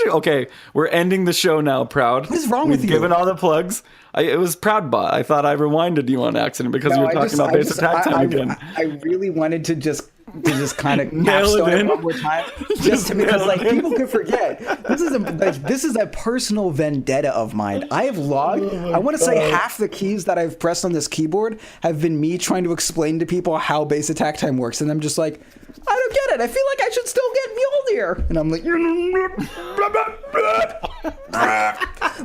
Okay, we're ending the show now, Proud. What is wrong with you? Given all the plugs. It was Proud Bot. I thought I rewinded you on accident because you were talking about base attack time again. I really wanted to just kind of Nail it capstone in. it one more time, just because like people could forget. This is a personal vendetta of mine. I have logged. I want to say half the keys that I've pressed on this keyboard have been me trying to explain to people how base attack time works, and I'm just like, I don't get it. I feel like I should still get Mjolnir, and I'm like,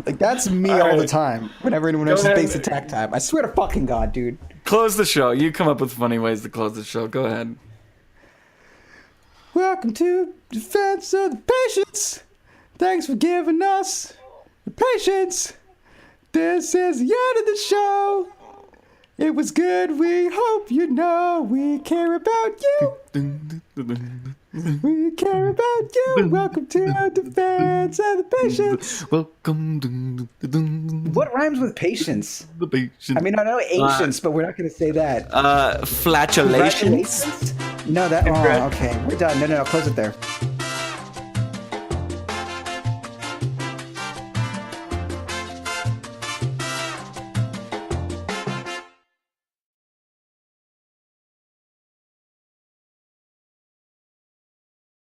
like that's me all the time. Whenever anyone mentions base attack time, I swear to fucking God, dude. Close the show. You come up with funny ways to close the show. Go ahead. Welcome to Defense of the Patients. Thanks for giving us the patience. This is the end of the show. It was good. We hope you know we care about you. We care about you. Welcome to Defense of the Patients. Welcome. What rhymes with patience? The patient. I mean, I know ancients, but we're not going to say that. Flatulations. Congratulations? No, that. Oh, okay. We're done. No. Close it there.